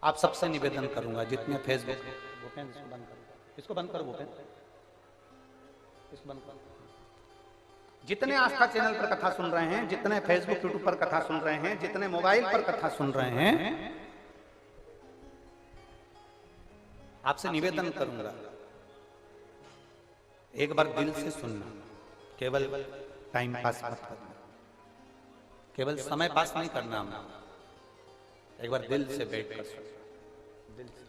आप सबसे निवेदन करूंगा जितने फेसबुक भूपेन इसको बंद करो, इसको बंद करो भूपेन, इसको बंद करो। जितने आस्था चैनल पर कथा सुन रहे हैं, जितने फेसबुक यूट्यूब पर कथा सुन रहे हैं, जितने मोबाइल पर कथा सुन रहे हैं, आपसे निवेदन करूंगा एक बार दिल से सुनना, केवल टाइम पास मत करना, केवल समय पास नहीं करना, हम एक बार दिल से बैठ कर सुनना, दिल से।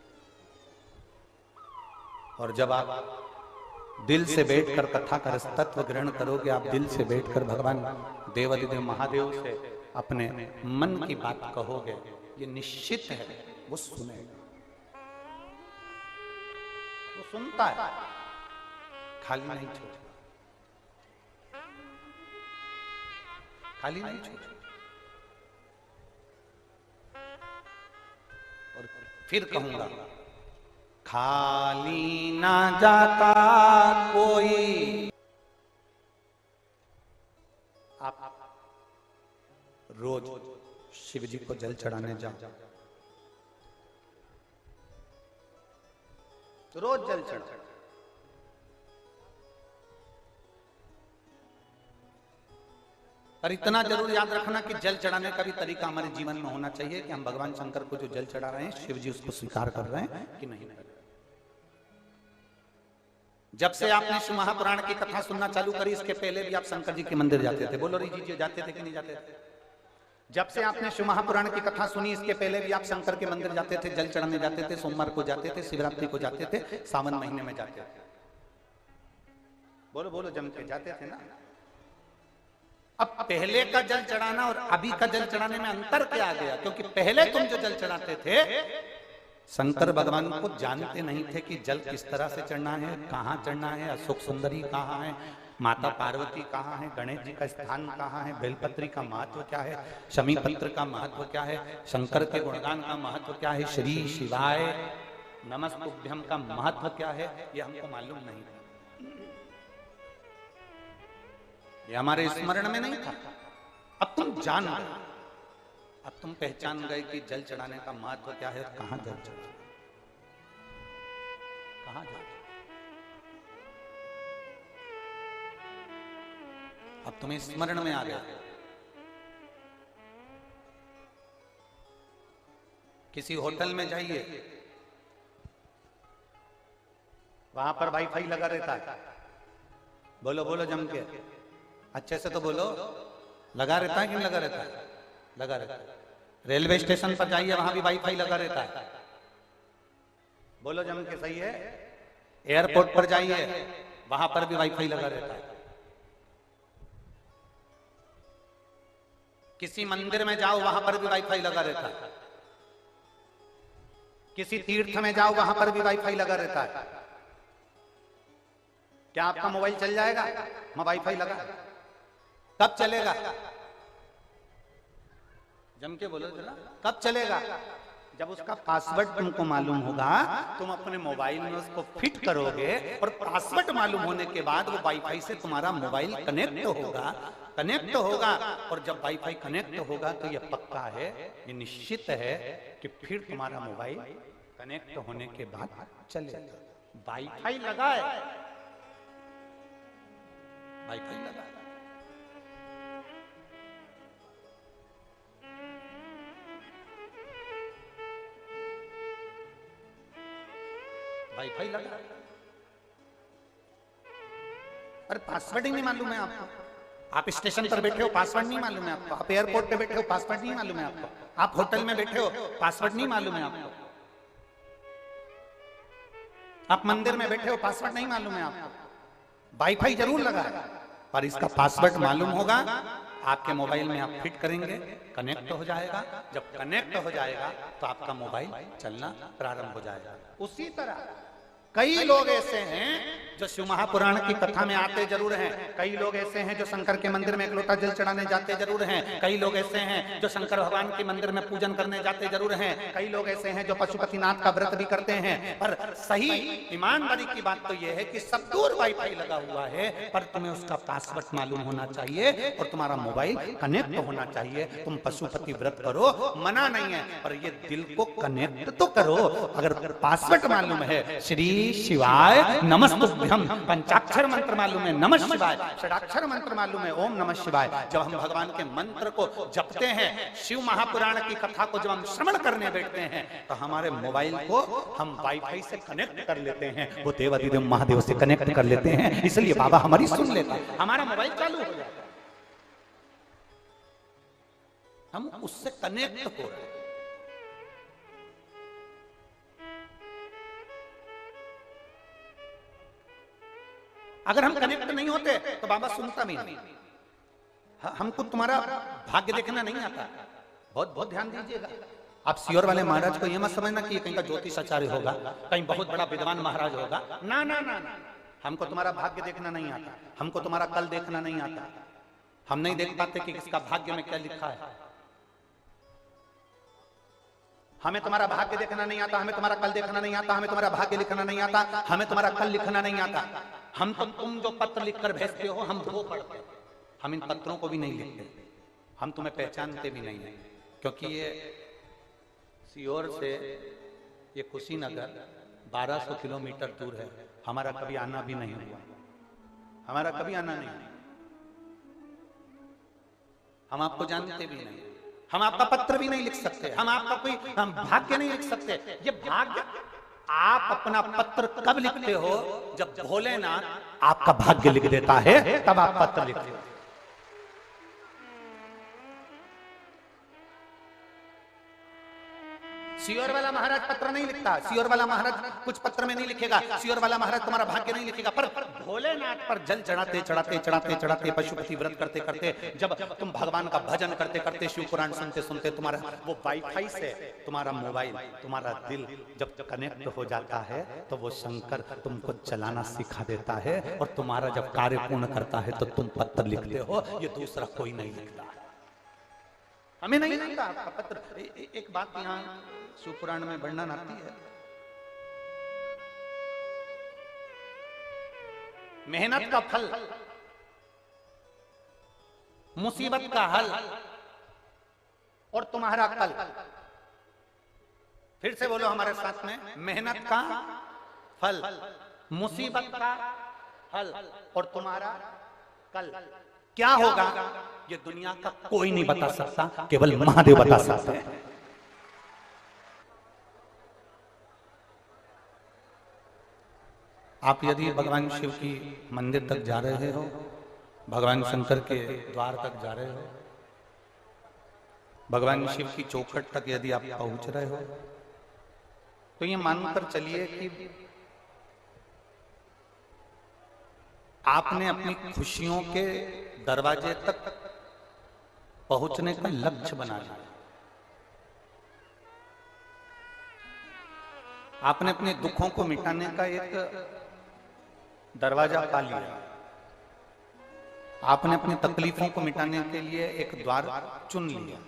और जब आप दिल से बैठकर कथा का तत्व ग्रहण करोगे, आप दिल से बैठकर भगवान देवाधिदेव महादेव से अपने मन की बात कहोगे, ये निश्चित है वो सुनेगा, वो सुनता है, खाली नहीं छोड़ेगा, खाली नहीं छोड़ेगा। और फिर कहूंगा, खाली ना जाता कोई। आप रोज शिव जी को जल चढ़ाने जाओ, रोज जल चढ़ाओ, पर इतना जरूर याद रखना कि जल चढ़ाने का भी तरीका हमारे जीवन में होना चाहिए कि हम भगवान शंकर को जो जल चढ़ा रहे हैं, शिव जी उसको स्वीकार कर रहे हैं कि नहीं। जब से आपने शिव महापुराण की कथा सुनना चालू करी, इसके पहले भी आप शंकर जी के मंदिर जाते थे, बोलो री जी जाते थे कि नहीं जाते थे? जब से आपने शिव महापुराण की कथा सुनी, इसके पहले भी आप शंकर के मंदिर जाते थे, जल चढ़ाने जाते थे, सोमवार को जाते थे, शिवरात्रि को जाते थे, सावन महीने में जाते थे, बोलो बोलो जम के जाते थे ना। अब पहले का जल चढ़ाना और अभी का जल चढ़ाने में अंतर क्या आ गया? क्योंकि पहले तुम जो जल चढ़ाते थे, शंकर भगवान को जानते नहीं थे कि जल किस तरह से चढ़ना है, कहाँ चढ़ना है, अशोक सुंदरी कहाँ है, माता पार्वती कहाँ है, गणेश जी का स्थान कहाँ है, बेलपत्री का महत्व क्या है, शमी पत्र का महत्व क्या है, शंकर के गुणगान का महत्व क्या है, श्री शिवाय नमस्तुभ्यम का महत्व क्या है, ये हमको मालूम नहीं था, ये हमारे स्मरण में नहीं था। अब तुम जान गए, अब तुम पहचान गए कि जल चढ़ाने का महत्व क्या है, कहां जल चढ़ाना, कहां जल। अब तुम्हें स्मरण में आ गया। किसी होटल में जाइए, वहां पर वाईफाई लगा रहता है, बोलो बोलो जम के, अच्छे से तो बोलो, लगा रहता है कि नहीं लगा रहता है? लगा रहता है। रेलवे स्टेशन पर जाइए, वहां भी वाईफाई लगा रहता है, बोलो जम के, सही है। एयरपोर्ट पर जाइए, वहां पर भी वाईफाई लगा रहता है। किसी मंदिर में जाओ, वहां पर भी वाईफाई लगा रहता है। किसी तीर्थ में जाओ, वहां पर भी वाईफाई लगा रहता है। क्या आपका मोबाइल चल जाएगा? मैं वाईफाई लगा, कब चलेगा? जम के बोलो जरा, कब चलेगा? जब उसका पासवर्ड तुमको मालूम होगा, तुम अपने मोबाइल में उसको फिट करोगे, और पासवर्ड मालूम होने के बाद वो वाईफाई से तुम्हारा मोबाइल कनेक्ट होगा, और जब वाईफाई कनेक्ट होगा तो ये पक्का है, ये निश्चित है कि फिर तुम्हारा मोबाइल कनेक्ट होने के बाद चलेगा। वाईफाई लगा है, वाईफाई लगा है। वाईफाई लगा, अरे पासवर्ड ही नहीं मालूम है आपको। आप स्टेशन पर बैठे हो, पासवर्ड नहीं मालूम है आपको। आप एयरपोर्ट पे बैठे हो, पासवर्ड नहीं मालूम है आपको। आप होटल में बैठे हो, पासवर्ड नहीं मालूम है आपको। आप मंदिर में बैठे हो, पासवर्ड नहीं मालूम है आपको। वाईफाई जरूर लगा है, पर इसका पासवर्ड मालूम होगा, आपके मोबाइल में आप फिट करेंगे, कनेक्ट हो जाएगा। जब कनेक्ट हो जाएगा तो आपका मोबाइल चलना प्रारंभ हो जाएगा। उसी तरह कई लोग ऐसे हैं जो शिव महापुराण की कथा में आते जरूर हैं, कई लोग ऐसे हैं जो शंकर के मंदिर में एक लोटा जल चढ़ाने जाते जरूर हैं, कई लोग ऐसे हैं जो शंकर भगवान के मंदिर में पूजन करने जाते जरूर हैं, कई लोग ऐसे हैं जो पशुपतिनाथ का व्रत भी करते हैं। पर सही ईमानदारी की बात तो यह है कि सब दूर वाईफाई लगा हुआ है, पर तुम्हें उसका पासवर्ड मालूम होना चाहिए और तुम्हारा मोबाइल कनेक्ट होना चाहिए। तुम पशुपति व्रत करो, मना नहीं है, पर ये दिल को कनेक्ट तो करो। अगर पासवर्ड मालूम है, श्री शिवाय नमस्तुभ्यम, पंचाक्षर मंत्र मालूम है नमः शिवाय, षडाक्षर मंत्र मालूम है ओम नमः शिवाय, जब हम भगवान के मंत्र को जपते हैं, शिव महापुराण की कथा को जब हम श्रवण करने बैठते हैं, तो हमारे मोबाइल को हम वाईफाई से कनेक्ट कर लेते हैं, वो देवाधिदेव महादेव से कनेक्ट कर लेते हैं, इसलिए बाबा हमारी सुन लेता है, हमारा मोबाइल चालू हो जाता है, हम उससे कनेक्ट हो रहे हैं। अगर हम कनेक्ट नहीं होते तो बाबा सुनता भी नहीं। हमको तुम्हारा भाग्य देखना नहीं आता, बहुत बहुत ध्यान दीजिएगा। आप सियोर वाले महाराज को यह मत समझना कि कहीं का ज्योतिष आचार्य होगा, कहीं बहुत बड़ा विद्वान महाराज होगा, ना ना ना ना। हमको तुम्हारा भाग्य देखना नहीं आता, हमको तुम्हारा कल देखना नहीं आता, हम नहीं देख पाते कि किसका भाग्य में क्या लिखा है। हमें तुम्हारा भाग्य देखना नहीं आता, हमें तुम्हारा कल देखना नहीं आता, हमें तुम्हारा भाग्य लिखना नहीं आता, हमें तुम्हारा कल लिखना नहीं आता। हम तुम जो पत्र लिखकर भेजते हो हम वो पढ़ते, हम इन पत्रों को भी नहीं लिखते, हम तुम्हें पहचानते भी नहीं है, क्योंकि ये सीहोर से ये कुशीनगर 1200 किलोमीटर दूर है, हमारा कभी आना भी नहीं हुआ, हमारा कभी आना नहीं, हम आपको जानते भी नहीं, हम आपका पत्र भी नहीं लिख सकते, हम आपका कोई हम भाग्य नहीं लिख सकते। ये भाग्य आप अपना पत्र कब लिखते हो, जब भोलेनाथ आपका भाग्य लिख देता है तब आप पत्र लिखते हो। सियोर वाला महाराज पत्र नहीं लिखता, सियोर वाला महाराज कुछ पत्र में नहीं लिखेगा, सियोर वाला महाराज तुम्हारा भाग्य नहीं लिखेगा, पर भोलेनाथ पर जल चढ़ाते चढ़ाते चढ़ाते चढ़ाते पशुपति व्रत करते करते, जब तुम भगवान का भजन करते करते शिव पुराण सुनते सुनते तुम्हारा वो वाईफाई से तुम्हारा मोबाइल, तुम्हारा दिल जब कनेक्ट हो जाता है तो वो शंकर तुमको चलाना सिखा देता है, और तुम्हारा जब कार्य पूर्ण करता है तो तुम पत्र लिखते हो, ये दूसरा कोई नहीं लिखता, हमें नहीं लिखता आपका पत्र। एक बात यहाँ शिवपुराण में वर्णन आती है, मेहनत का फल, मुसीबत का हल और तुम्हारा कल। फिर से बोलो हमारे साथ में, मेहनत का फल, मुसीबत का हल और तुम्हारा कल क्या होगा, ये दुनिया का कोई नहीं बता सकता, केवल महादेव बता सकते हैं। आप यदि भगवान शिव की मंदिर तक जा रहे हो, भगवान शंकर के द्वार तक जा रहे हो, भगवान शिव की चौखट तक यदि आप पहुंच रहे हो, तो ये मानकर चलिए कि आपने अपनी खुशियों के दरवाजे तक पहुंचने का लक्ष्य बना लिया, आपने अपने दुखों को मिटाने का एक दरवाजा पा लिया, आपने अपनी तकलीफों को मिटाने के लिए एक द्वार चुन लिया।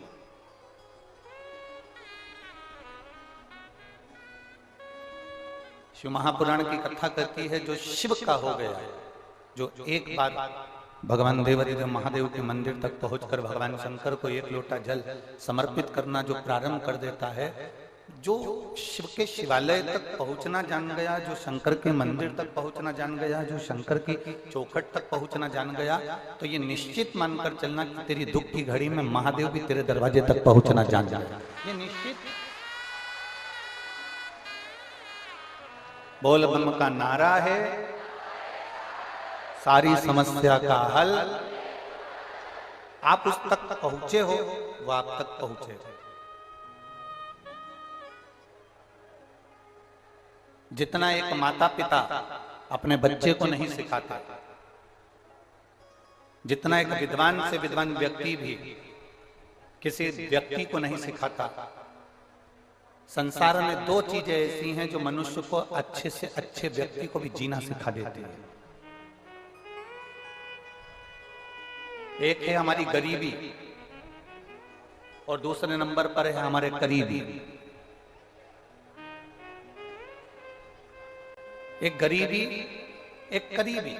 शिव महापुराण की कथा कहती है, जो शिव का हो गया है, जो एक बार भगवान देवाधिदेव महादेव के मंदिर तक पहुंचकर भगवान शंकर को एक लोटा जल समर्पित करना जो प्रारंभ कर देता है, जो शिव के शिवालय तक पहुंचना जान गया, जो शंकर के मंदिर तक पहुंचना जान गया, जो शंकर की चौखट तक पहुंचना जान गया, तो ये निश्चित मानकर चलना कि तेरी दुख की घड़ी में महादेव भी तेरे दरवाजे तक पहुंचना जान गया, ये निश्चित। बोल बम का नारा है, सारी समस्या का हल। आप उस तक पहुंचे हो, वो आप तक पहुंचे हो। जितना एक माता पिता अपने बच्चे को नहीं सिखाता, जितना एक विद्वान से विद्वान व्यक्ति भी किसी व्यक्ति को नहीं सिखाता, संसार में दो चीजें ऐसी हैं जो मनुष्य को अच्छे से अच्छे व्यक्ति को भी जीना सिखा देती है। एक है हमारी गरीबी और दूसरे नंबर पर है हमारे करीबी। एक गरीबी, एक करीबी।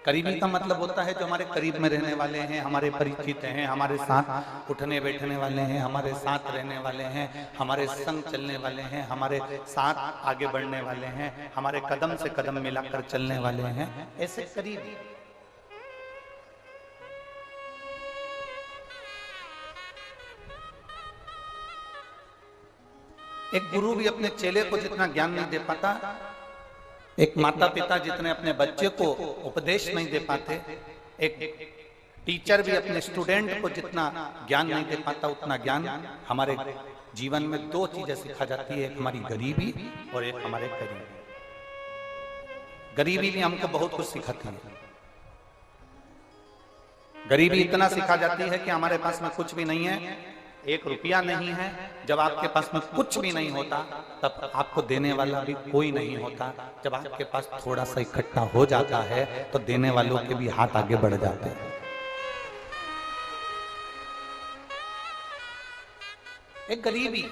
करीबी का मतलब होता है जो हमारे करीब में रहने वाले हैं, हमारे परिचित हैं, हमारे साथ उठने बैठने वाले हैं, हमारे साथ रहने वाले हैं, हमारे संग चलने वाले हैं, हमारे साथ आगे बढ़ने वाले हैं, हमारे कदम से कदम मिलाकर चलने वाले हैं, ऐसे करीबी। एक गुरु भी अपने चेले को जितना ज्ञान नहीं दे पाता, एक माता पिता जितने अपने बच्चे को उपदेश नहीं दे पाते, एक टीचर भी अपने स्टूडेंट को जितना ज्ञान नहीं दे पाता, उतना ज्ञान हमारे जीवन में दो चीजें सिखा जाती है, एक हमारी गरीबी और एक हमारे करीबी। गरीबी भी हमको बहुत कुछ सिखाती है। गरीबी इतना सिखा जाती है कि हमारे पास में कुछ भी नहीं है, 1 रुपया नहीं है। जब आपके पास में कुछ भी नहीं होता तब आपको देने वाला भी कोई नहीं होता। जब आपके पास थोड़ा सा इकट्ठा हो जाता है तो देने वालों के भी हाथ आगे बढ़ जाते हैं। एक गरीबी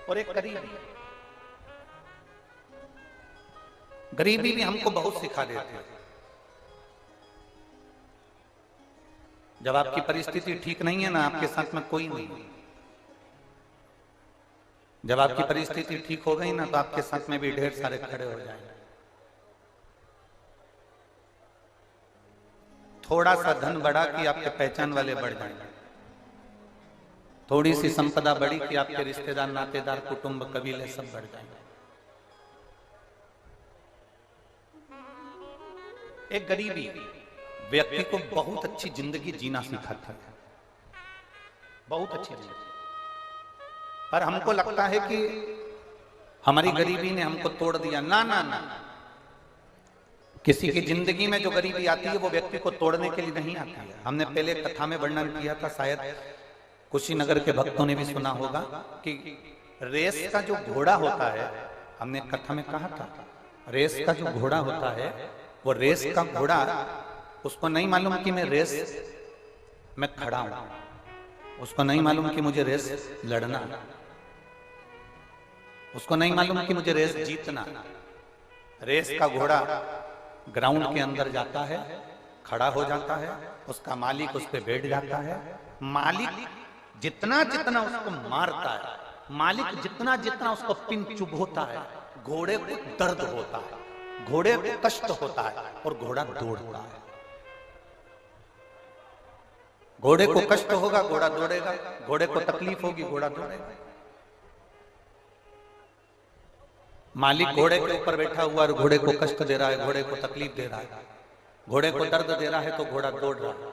और एक करीबी। गरीबी भी हमको बहुत सिखा देती है। जब आपकी परिस्थिति ठीक नहीं है ना, आपके साथ में कोई नहीं। जब आपकी परिस्थिति ठीक हो गई ना तो आपके साथ में भी ढेर सारे खड़े हो जाएंगे। थोड़ा सा धन बढ़ा कि आपके पहचान वाले बढ़ जाएंगे, थोड़ी सी संपदा बढ़ी कि आपके रिश्तेदार, नातेदार, कुटुंब, कबीले सब बढ़ जाएंगे। एक गरीबी व्यक्ति को बहुत अच्छी जिंदगी जीना सिखाता है, बहुत अच्छी जिंदगी। पर हमको लगता है कि हमारी गरीबी ने हमको तोड़ दिया। ना ना ना, किसी की जिंदगी में जो गरीबी आती है वो व्यक्ति को तोड़ने के लिए नहीं आती है। हमने पहले कथा में वर्णन किया था, शायद कुशीनगर के भक्तों ने भी सुना होगा कि रेस का जो घोड़ा होता है, हमने कथा में कहा था, रेस का जो घोड़ा होता है वो रेस का घोड़ा, उसको नहीं मालूम कि मैं रेस में खड़ा हूं, उसको नहीं मालूम कि मुझे रेस लड़ना, उसको नहीं मालूम कि मुझे रेस जीतना। रेस का घोड़ा ग्राउंड के अंदर जाता है, खड़ा हो जाता है, उसका मालिक उस पर बैठ जाता है। मालिक जितना जितना उसको मारता है, मालिक जितना जितना उसको पिन चुभोता है, घोड़े को दर्द होता है, घोड़े को कष्ट होता है और घोड़ा दौड़ता है। घोड़े को कष्ट होगा, घोड़ा दौड़ेगा, घोड़े को तकलीफ होगी, घोड़ा दौड़ेगा। मालिक घोड़े के ऊपर बैठा हुआ और घोड़े को कष्ट दे रहा है, घोड़े को तकलीफ दे रहा है, घोड़े को दर्द दे रहा है तो घोड़ा दौड़ रहा है।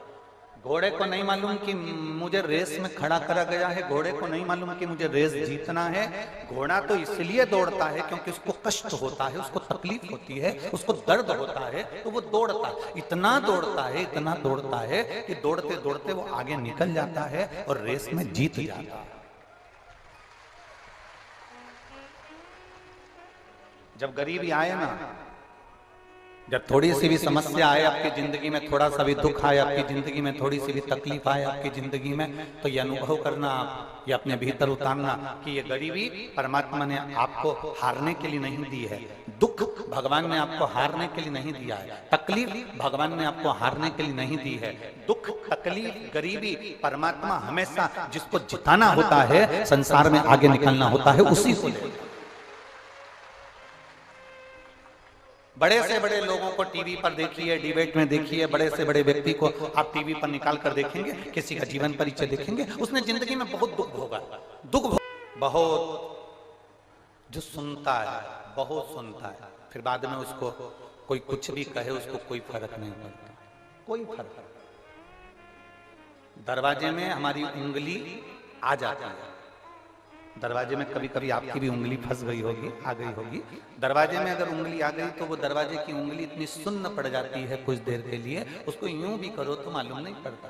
घोड़े को नहीं मालूम कि मुझे रेस में खड़ा करा गया है, घोड़े को नहीं मालूम कि मुझे रेस जीतना है। घोड़ा तो इसलिए दौड़ता है क्योंकि उसको कष्ट होता है, उसको तकलीफ होती है, उसको दर्द होता है, तो वो दौड़ता है। इतना दौड़ता है, इतना दौड़ता है कि दौड़ते दौड़ते वो आगे निकल जाता है और रेस में जीत जाता है। जब गरीबी आए ना, जब थोड़ी सी भी समस्या आए आपकी जिंदगी में, थोड़ा सा भी दुख आए आपकी जिंदगी में, थोड़ी सी भी तकलीफ आए आपकी जिंदगी में, तो ये अनुभव करना, आप ये अपने भीतर उतारना कि ये गरीबी परमात्मा ने आपको हारने के लिए नहीं दी है, दुख भगवान ने आपको हारने के लिए नहीं दिया है, तकलीफ भगवान ने आपको हारने के लिए नहीं दी है। दुख, तकलीफ, गरीबी परमात्मा हमेशा जिसको जिताना होता है, संसार में आगे निकलना होता है, उसी को ले। बड़े से बड़े लोगों को टीवी पर देखिए, डिबेट में देखिए, बड़े से बड़े व्यक्ति को आप टीवी पर निकाल कर देखेंगे, किसी का जीवन परिचय देखेंगे, उसने जिंदगी में बहुत दुख भोगा, बहुत जो सुनता है, बहुत सुनता है, फिर बाद में उसको कोई कुछ भी कहे उसको कोई फर्क नहीं पड़ता, कोई फर्क। दरवाजे में हमारी उंगली आ जाती है, दरवाजे में कभी कभी आपकी भी उंगली फंस गई होगी, आ गई होगी। दरवाजे में अगर उंगली आ गई तो वो दरवाजे की उंगली इतनी सुन्न पड़ जाती है कुछ देर के लिए, उसको यूं भी करो तो मालूम नहीं पड़ता,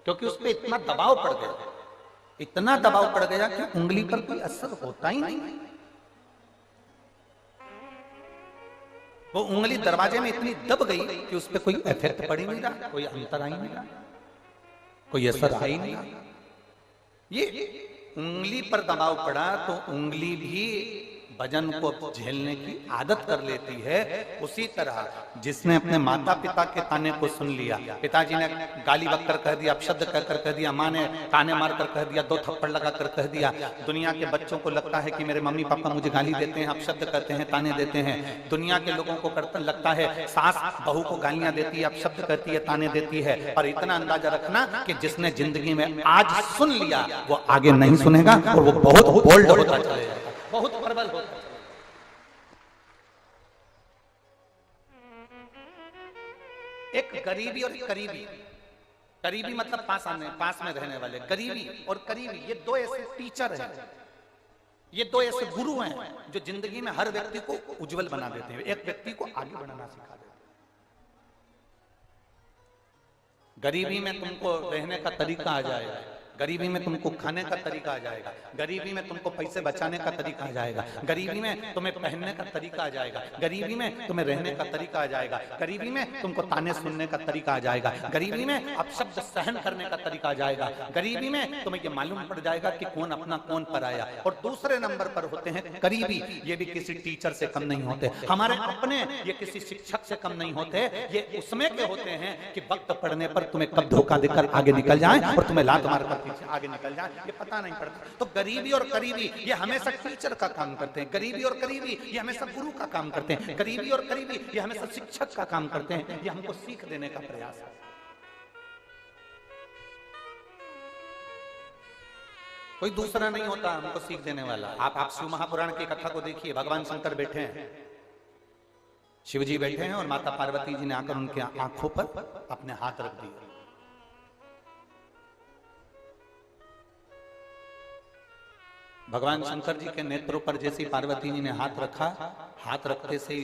क्योंकि उस पर इतना दबाव पड़ गया। इतना दबाव पड़ गया कि उंगली पर कोई असर होता ही नहीं। वो उंगली दरवाजे में इतनी दब गई कि उस पर कोई इफेक्ट पड़ ही नहीं रहा, कोई अंतर आ ही नहीं रहा, कोई असर आ ही नहीं रहा। ये उंगली पर दबाव पड़ा तो उंगली भी वजन को झेलने की आदत कर लेती है। उसी तरह जिसने अपने माता पिता के ताने को सुन लिया, पिताजी ने गाली बककर कह दिया, अपशब्द कहकर कह दिया, माँ ने ताने मारकर कह दिया, 2 थप्पड़ लगाकर कह दिया। दुनिया के बच्चों को लगता है कि मेरे मम्मी पापा मुझे गाली देते हैं, अपशब्द कहते हैं, ताने देते हैं। दुनिया के लोगों को लगता है सास बहू को गालियां देती है, अपशब्द कहती है, ताने देती है। और इतना अंदाजा रखना कि जिसने जिंदगी में आज सुन लिया वो आगे नहीं सुनेगा और वो बहुत बोल्ड होता चलेगा, बहुत प्रबल होता है। एक गरीबी और करीबी, करीबी मतलब पास में रहने वाले, गरीबी और करीबी ये 2 ऐसे टीचर हैं, ये 2 ऐसे गुरु हैं जो जिंदगी में हर व्यक्ति को उज्जवल बना देते हैं, एक व्यक्ति को आगे बढ़ाना सिखा देते हैं। गरीबी में तुमको रहने का तरीका आ जाएगा, गरीबी में तुमको खाने का तरीका आ जाएगा, गरीबी में तुमको पैसे बचाने का तरीका आ जाएगा, गरीबी में तुम्हें पहनने का तरीका आ जाएगा, गरीबी में तुम्हें रहने का तरीका आ जाएगा, गरीबी में तुमको ताने सुनने का तरीका आ जाएगा, गरीबी में अपशब्द सहन करने का तरीका आ जाएगा, गरीबी में तुम्हें ये मालूम पड़ जाएगा कि कौन अपना कौन पराया। और दूसरे नंबर पर होते हैं करीबी, ये भी किसी टीचर से कम नहीं होते, हमारे अपने, ये किसी शिक्षक से कम नहीं होते। ये उसमें के होते हैं कि वक्त पड़ने पर तुम्हें कब धोखा देकर आगे निकल जाए और तुम्हें लात मारकर आगे निकल जाए, ये पता नहीं पड़ता। तो गरीबी और करीबी ये हमेशा टीचर का काम करते हैं, गरीबी और करीबी ये हमेशा गुरु का काम करते हैं, गरीबी और करीबी ये हमेशा शिक्षक का काम करते हैं। ये हमको सीख देने का प्रयास है। कोई दूसरा नहीं होता हमको सीख देने वाला। आप शिव महापुराण की कथा को देखिए, भगवान शंकर बैठे हैं, शिव जी बैठे हैं और माता पार्वती जी ने आकर उनके आंखों पर अपने हाथ रख दिए। भगवान शंकर जी के नेत्रों पर जैसी पार्वती जी ने हाथ रखा, हाथ रखते से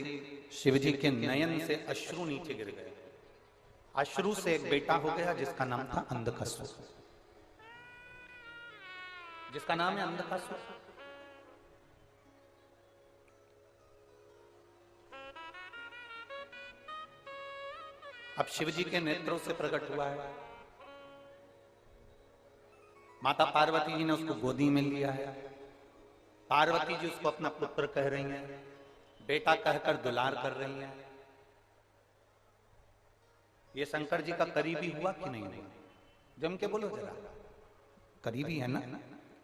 शिव जी के नयन से अश्रु नीचे गिर गए। अश्रु से एक बेटा हो गया जिसका नाम था अंधकासुर, जिसका नाम है अंधकासुर। अब शिव जी के नेत्रों से प्रकट हुआ है। माता पार्वती जी ने उसको गोदी में लिया है। पार्वती जी उसको अपना पुत्र कह रही हैं, बेटा कहकर दुलार कर रही हैं। ये शंकर जी का करीबी हुआ कि नहीं हुआ? जम के बोलो जरा, करीबी है ना?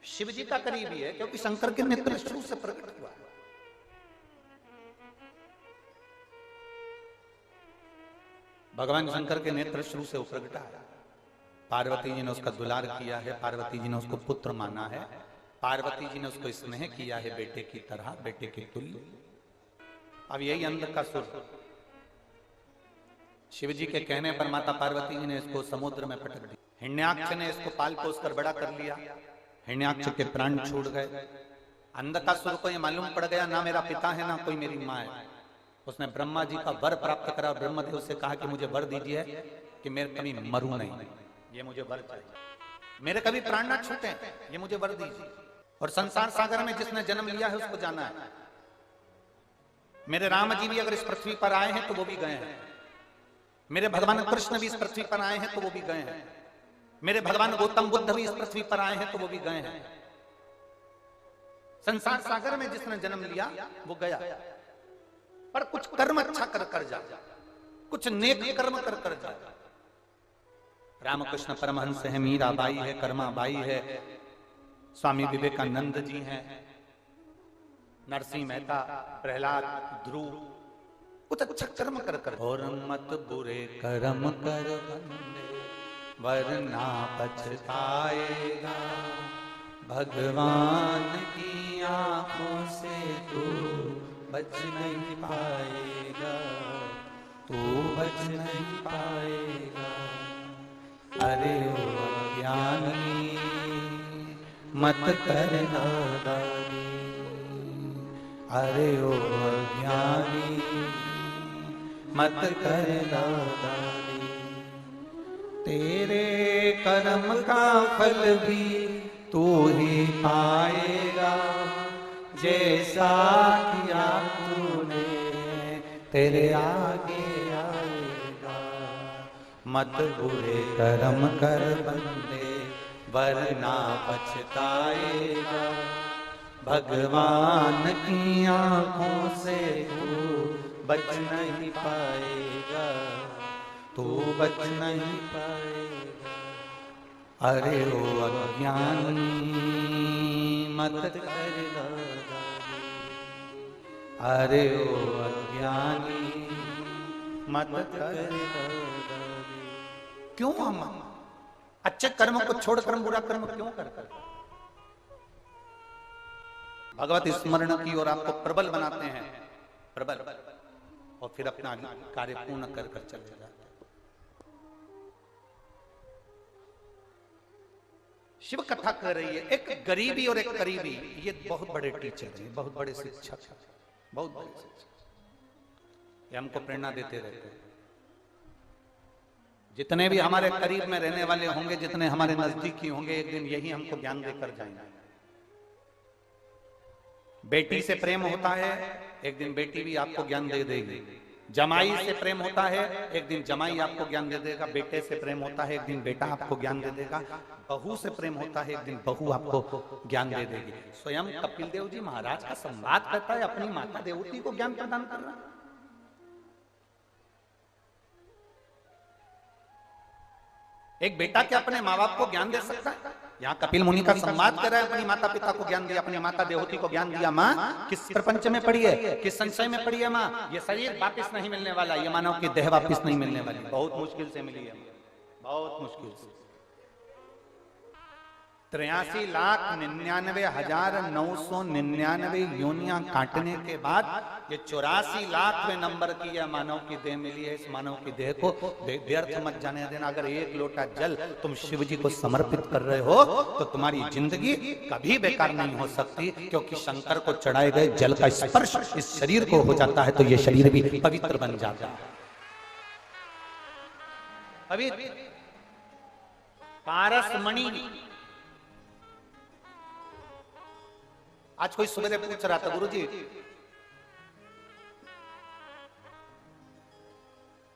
शिव जी का करीबी है क्योंकि शंकर के नेत्र शुरू से प्रकट हुआ। भगवान शंकर के नेत्र शुरू से प्रकटा है। पार्वती जी ने उसका दुलार किया है, पार्वती जी ने उसको पुत्र माना है, पार्वती जी ने उसको स्नेह किया है बेटे की तरह, बेटे के तुल्य। अब यही अंधकासुर शिव जी के कहने पर माता पार्वती जी ने इसको समुद्र में पटक दिया। हिरण्याक्ष ने इसको पाल पोस कर बड़ा कर लिया, हिरण्याक्ष के प्राण छूट गए। अंधकासुर को यह मालूम पड़ गया ना मेरा पिता है ना कोई मेरी माँ है। उसने ब्रह्मा जी का वर प्राप्त करा, ब्रह्मदेव से कहा कि मुझे वर दीजिए कि मेरे कभी मरूं नहीं, ये मुझे वर चाहिए, मेरे कभी प्राण ना छूटे, ये मुझे वर दीजिए। और संसार सागर में जिसने जन्म लिया है उसको जाना है। मेरे राम जी भी अगर इस पृथ्वी पर आए हैं तो वो भी गए हैं, मेरे भगवान कृष्ण भी इस पृथ्वी पर आए हैं तो वो भी गए हैं, मेरे भगवान गौतम बुद्ध भी इस पृथ्वी पर आए हैं तो वो भी गए हैं। संसार सागर में जिसने जन्म लिया वो गया, पर कुछ कर्म अच्छा कर कर जा, कुछ नेक कर्म कर कर जा। रामकृष्ण परमहंस है, मीराबाई है, कर्माबाई है, स्वामी विवेकानंद जी हैं, नरसिंह मेहता, प्रहलाद, ध्रुव, कुछ अच्छा कर्म कर कर। और मत बुरे कर्म कर बंदे वरना पछताएगा, भगवान की आंखों से तू बच नहीं पाएगा, तू बच नहीं पाएगा। अरे ओ ज्ञानी मत कर नादानी, अरे ओ ज्ञानी मत कर नादानी। तेरे कर्म का फल भी तू ही पाएगा जैसा किया तूने, तेरे आगे आएगा। मत बुरे कर्म कर बंदे वरना पछताएगा, भगवान की आंखों से तू बच नहीं पाएगा, तू बच नहीं पाएगा। अरे ओ अज्ञानी मत कर नादानी, अरे ओ अज्ञानी मत कर नादानी। क्यों हम अच्छे कर्म को छोड़कर बुरा कर्म क्यों करते? भगवत स्मरण की ओर आपको प्रबल बनाते हैं, प्रबल, और फिर अपना कार्य पूर्ण कर कर चले जाते हैं। शिव कथा कर रही है एक गरीबी और एक करीबी, ये बहुत बड़े टीचर हैं, बहुत बड़े शिक्षक, बहुत बड़े शिक्षक, ये हमको प्रेरणा देते रहते हैं। जितने भी हमारे करीब में रहने वाले होंगे, जितने हमारे नजदीकी होंगे, एक दिन यही हमको ज्ञान देकर जाएंगे। बेटी से प्रेम होता है, एक दिन बेटी भी आपको ज्ञान दे देगी। जमाई से प्रेम होता है, एक दिन जमाई आपको ज्ञान दे देगा। बेटे से प्रेम होता है, एक दिन बेटा आपको ज्ञान दे देगा। बहू से प्रेम होता है, एक दिन बहू आपको ज्ञान दे देगी। स्वयं कपिल देव जी महाराज का संवाद करता है, अपनी माता देवती को ज्ञान प्रदान कर रहा है। एक बेटा क्या अपने माँ बाप को ज्ञान दे सकता है? यहाँ कपिल मुनि का संवाद कर रहा है, अपनी माता पिता को ज्ञान दिया, अपनी माता देवती को ज्ञान दिया। माँ किस प्रपंच में पड़ी है, किस संशय में पड़ी है माँ? ये शरीर वापिस नहीं मिलने वाला, ये मानव की देह वापिस नहीं मिलने वाली, बहुत मुश्किल से मिली है, बहुत मुश्किल से। 83,99,999 योनियां काटने के बाद ये 84,00,000वें नंबर की यह मानव की देह मिली है। इस मानव की देह को व्यर्थ मत जाने देना। अगर एक लोटा जल तुम शिव जी को समर्पित कर रहे हो तो तुम्हारी जिंदगी कभी बेकार नहीं हो सकती, क्योंकि शंकर को चढ़ाए गए जल का स्पर्श इस शरीर को हो जाता है तो ये शरीर भी पवित्र बन जाता है। पवित्र पारसमणि। आज कोई सुबह पूछ रहा था, गुरुजी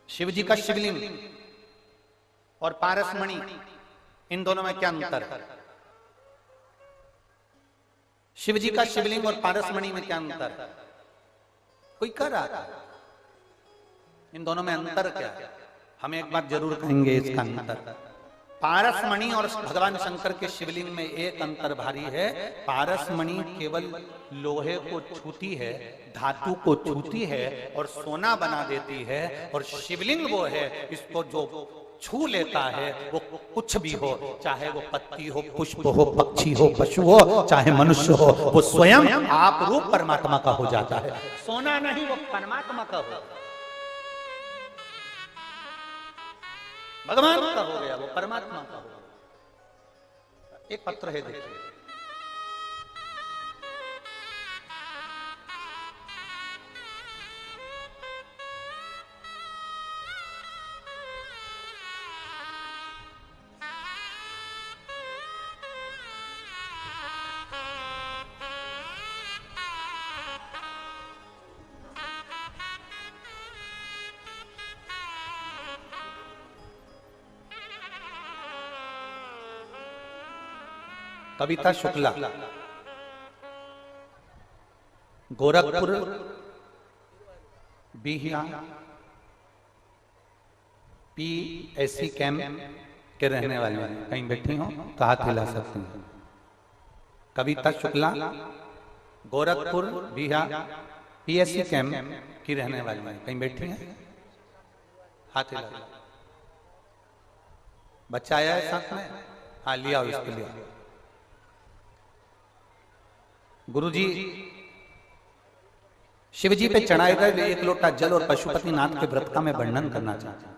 शिव जी का शिवलिंग और पारसमणि, इन दोनों में क्या अंतर है? शिव जी का शिवलिंग और पारसमणि में क्या अंतर है? कोई कह रहा था इन दोनों में अंतर क्या है? हम एक बात जरूर कहेंगे इसका अंतर। पारसमणि और भगवान शंकर के शिवलिंग में एक अंतर भारी है। पारसमणि केवल लोहे को छूती है, धातु को छूती है और सोना बना देती है, और शिवलिंग वो है इसको जो छू लेता है वो कुछ भी हो, चाहे वो पत्ती हो, पुष्प हो, पक्षी हो, पशु हो, चाहे मनुष्य हो, वो स्वयं आप रूप परमात्मा का हो जाता है। सोना नहीं, वो परमात्मा का हो, भगवान का हो गया, वो परमात्मा का हो गया। एक पत्र है, देखिए, कविता शुक्ला, गोरखपुर बिहिया PSC कैंप के रहने वाले हैं। कहीं बैठी हो तो हाथ हिला सकते हैं। कविता शुक्ला, गोरखपुर बिहिया PSC कैंप की रहने वाली हैं। कहीं बैठी हैं, हाथ हिला। बच्चा आया है साथ में? हाँ, लिया उसके लिए। गुरुजी शिवजी पे चढ़ाए गए एक लोटा जल और पशुपतिनाथ के व्रत का मैं वर्णन करना चाहता हूं।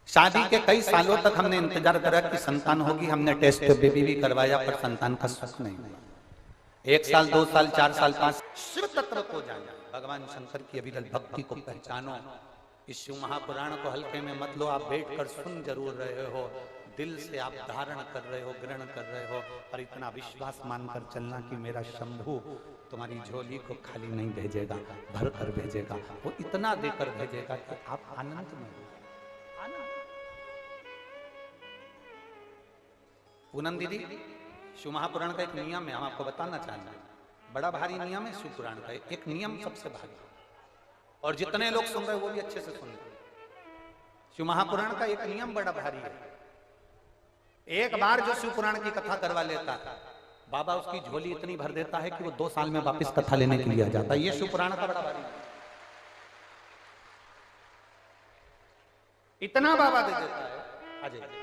शादी के कई सालों तक हमने इंतजार करा कि संतान होगी, हमने टेस्ट बेबी भी करवाया, पर संतान का सुख नहीं हुआ। 1 साल, 2 साल, 4 साल, 5 शिव तत्व को जाना, भगवान शंकर की अविरल भक्ति को पहचानो। इस शिव महापुराण को हल्के में मत लो, आप बैठकर सुन जरूर रहे हो। दिल से आप धारण कर रहे हो, ग्रहण कर रहे हो, और इतना विश्वास मानकर चलना कि मेरा शंभू तुम्हारी झोली को खाली नहीं भेजेगा, भर कर भेजेगा। वो इतना देकर भेजेगा कि आप आनंद में हो। पूनम दीदी, शिव महापुराण का एक नियम है, हम आपको बताना चाहेंगे। बड़ा भारी नियम है शिव पुराण का, एक नियम सबसे भारी, और जितने लोग सुन रहे हैं वो भी अच्छे से सुन रहे। शिव महापुराण का एक नियम बड़ा भारी है। एक बार जो शिव पुराण की कथा करवा लेता है, बाबा उसकी झोली इतनी भर देता है कि वो 2 साल में वापस कथा लेने के लिए आ जाता है। ये शिव पुराण का बड़ा भारी है। इतना बाबा दे देता है। अजय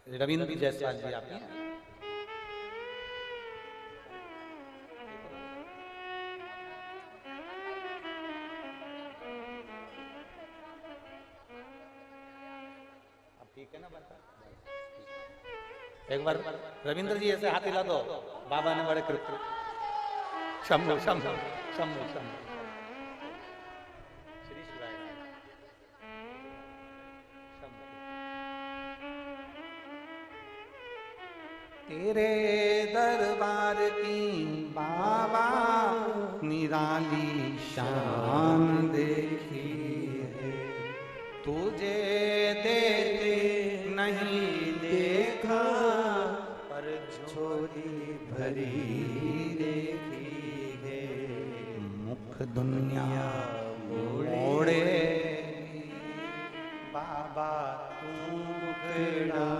रविंद्र जायसवाल जी, आप हैं? ठीक है ना बता? एक बार रविंद्र जी ऐसे हाथ हिला दो, बाबा ने बड़े कृपा। शंभु शंभु शंभु शंभु। तेरे दरबार की बाबा निराली शान देखी है, तुझे देते नहीं देखा, पर झोली भरी देखी है। मुख दुनिया मोड़े बाबा तू मुखड़ा,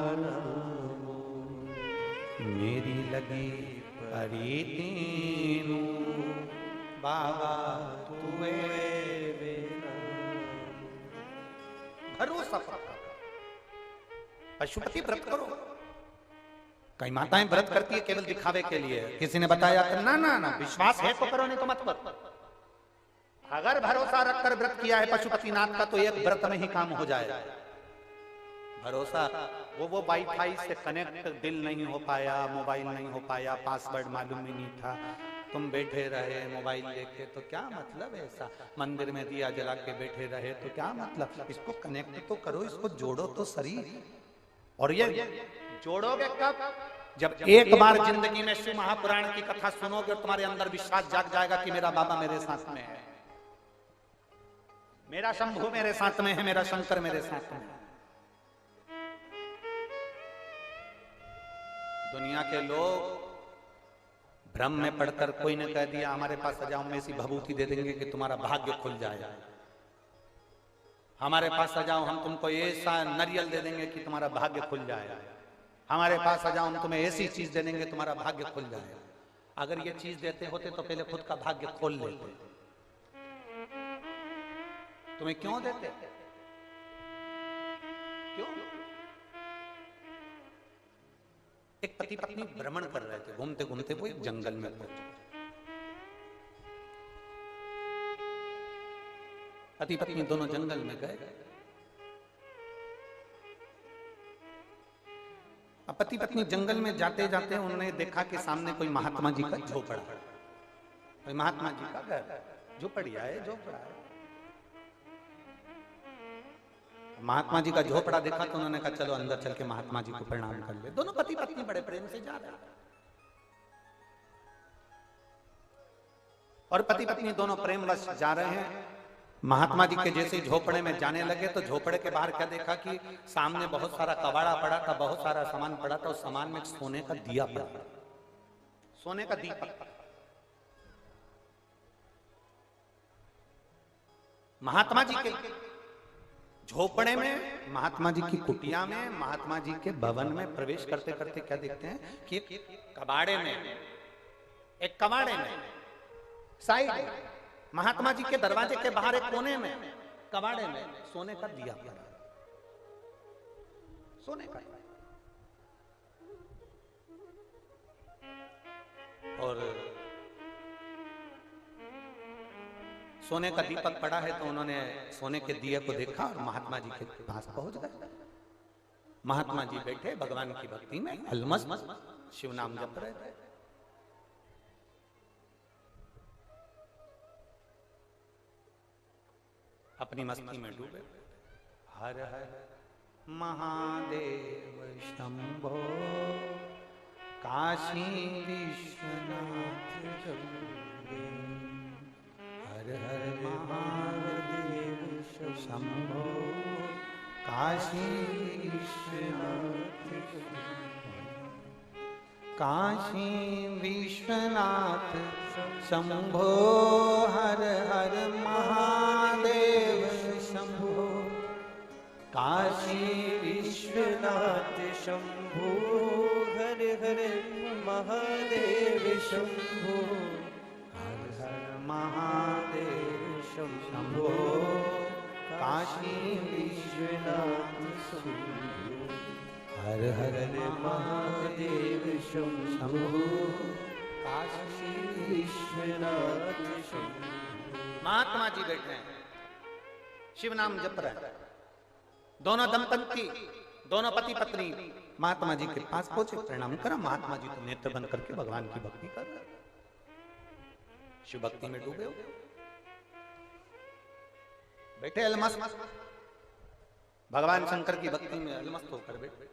मेरी लगी परीतीनु बाबा तुवे भरोसा पक्का। पशुपति व्रत करो। कई माताएं व्रत करती है केवल दिखावे के लिए। किसी ने बताया कि ना ना ना, विश्वास है तो करो, नहीं तो मत करो। अगर भरोसा रखकर व्रत किया है पशुपतिनाथ का, तो एक व्रत में ही काम हो जाएगा। भरोसा वो वाईफाई से कनेक्ट दिल नहीं हो पाया, मोबाइल नहीं हो पाया, पासवर्ड मालूम ही नहीं था, तुम बैठे रहे मोबाइल लेके, तो क्या मतलब है ऐसा? मंदिर में दिया जला के बैठे रहे तो क्या मतलब? इसको कनेक्ट तो करो, इसको जोड़ो तो शरीर। और ये जोड़ोगे कब? जब एक बार जिंदगी में शिव महापुराण की कथा सुनोगे, तुम्हारे अंदर विश्वास जाग जाएगा कि मेरा बाबा मेरे साथ में है, मेरा शंभू मेरे साथ में है, मेरा शंकर मेरे साथ में है। दुनिया के लोग भ्रम में पढ़कर कोई ने कह दिया हमारे पास आ जाओ, हम ऐसी भभूति दे देंगे कि तुम्हारा भाग्य खुल जाएगा, हमारे पास आ जाओ हम तुमको ऐसा नारियल दे देंगे कि तुम्हारा भाग्य खुल जाएगा, हमारे पास आ जाओ हम तुम्हें ऐसी चीज दे देंगे तुम्हारा भाग्य खुल जाएगा। अगर ये चीज देते होते तो पहले खुद का भाग्य खोल लेते। तुम्हें क्यों देते? क्यों? एक पति पत्नी भ्रमण कर रहे थे, घूमते घूमते वो एक जंगल में पहुंचे। पति पत्नी दोनों जंगल में गए। अब पति पत्नी जंगल में जाते जाते उन्होंने देखा कि सामने कोई महात्मा जी का झोपड़ा है। कोई महात्मा जी का घर, झोपड़िया है, झोपड़ा है। महात्मा जी का झोपड़ा देखा तो उन्होंने कहा चलो अंदर चल के महात्मा जी को प्रणाम कर ले। दोनों पति पत्नी बड़े प्रेम से जा रहे हैं, और पति पत्नी दोनों प्रेमवश जा रहे हैं। महात्मा जी के जैसे झोपड़े में जाने लगे तो झोपड़े के बाहर क्या देखा कि सामने बहुत सारा कबाड़ा पड़ा था, बहुत सारा सामान पड़ा था। उस सामान में सोने का दिया पड़ा, सोने का दीपक। महात्मा जी के झोपड़े में, महात्मा जी की कुटिया में, महात्मा जी के भवन में प्रवेश करते करते क्या देखते हैं कि कबाड़े में, एक कबाड़े में साइड महात्मा जी के दरवाजे के बाहर एक कोने में कबाड़े में सोने का दिया पड़ा, सोने का। और सोने का दीपक पड़ा है तो उन्होंने सोने के दिए को देखा और महात्मा जी के पास पहुंच गए। महात्मा जी बैठे भगवान की भक्ति में अलमस्त शिव नाम जप रहे थे। अपनी मस्ती में डूबे। हर हर महादेव शंभो, काशी विश्वनाथ शंभो। हर हर महादेव शंभो, काशी विश्वनाथ काशी विश्वनाथ शंभो। हर हर महादेव शंभो, काशी विश्वनाथ शंभो। हर हर महादेव शंभो, हर हर महादेव शंभो, काशी विश्वनाथ शंभो। हर हर महादेव शंभो, काशी विश्वनाथ शंभो। महात्मा जी बैठे हैं, शिव नाम जप रहे हैं। दोनों दंपति, दोनों पति पत्नी महात्मा जी के पास पहुंचे, प्रणाम करा। महात्मा जी तो नेत्र बंद करके भगवान की भक्ति कर रहे, शिव भक्ति में डूबे हो बैठे अलमस्त, भगवान शंकर की भक्ति में अलमस्त होकर बैठे।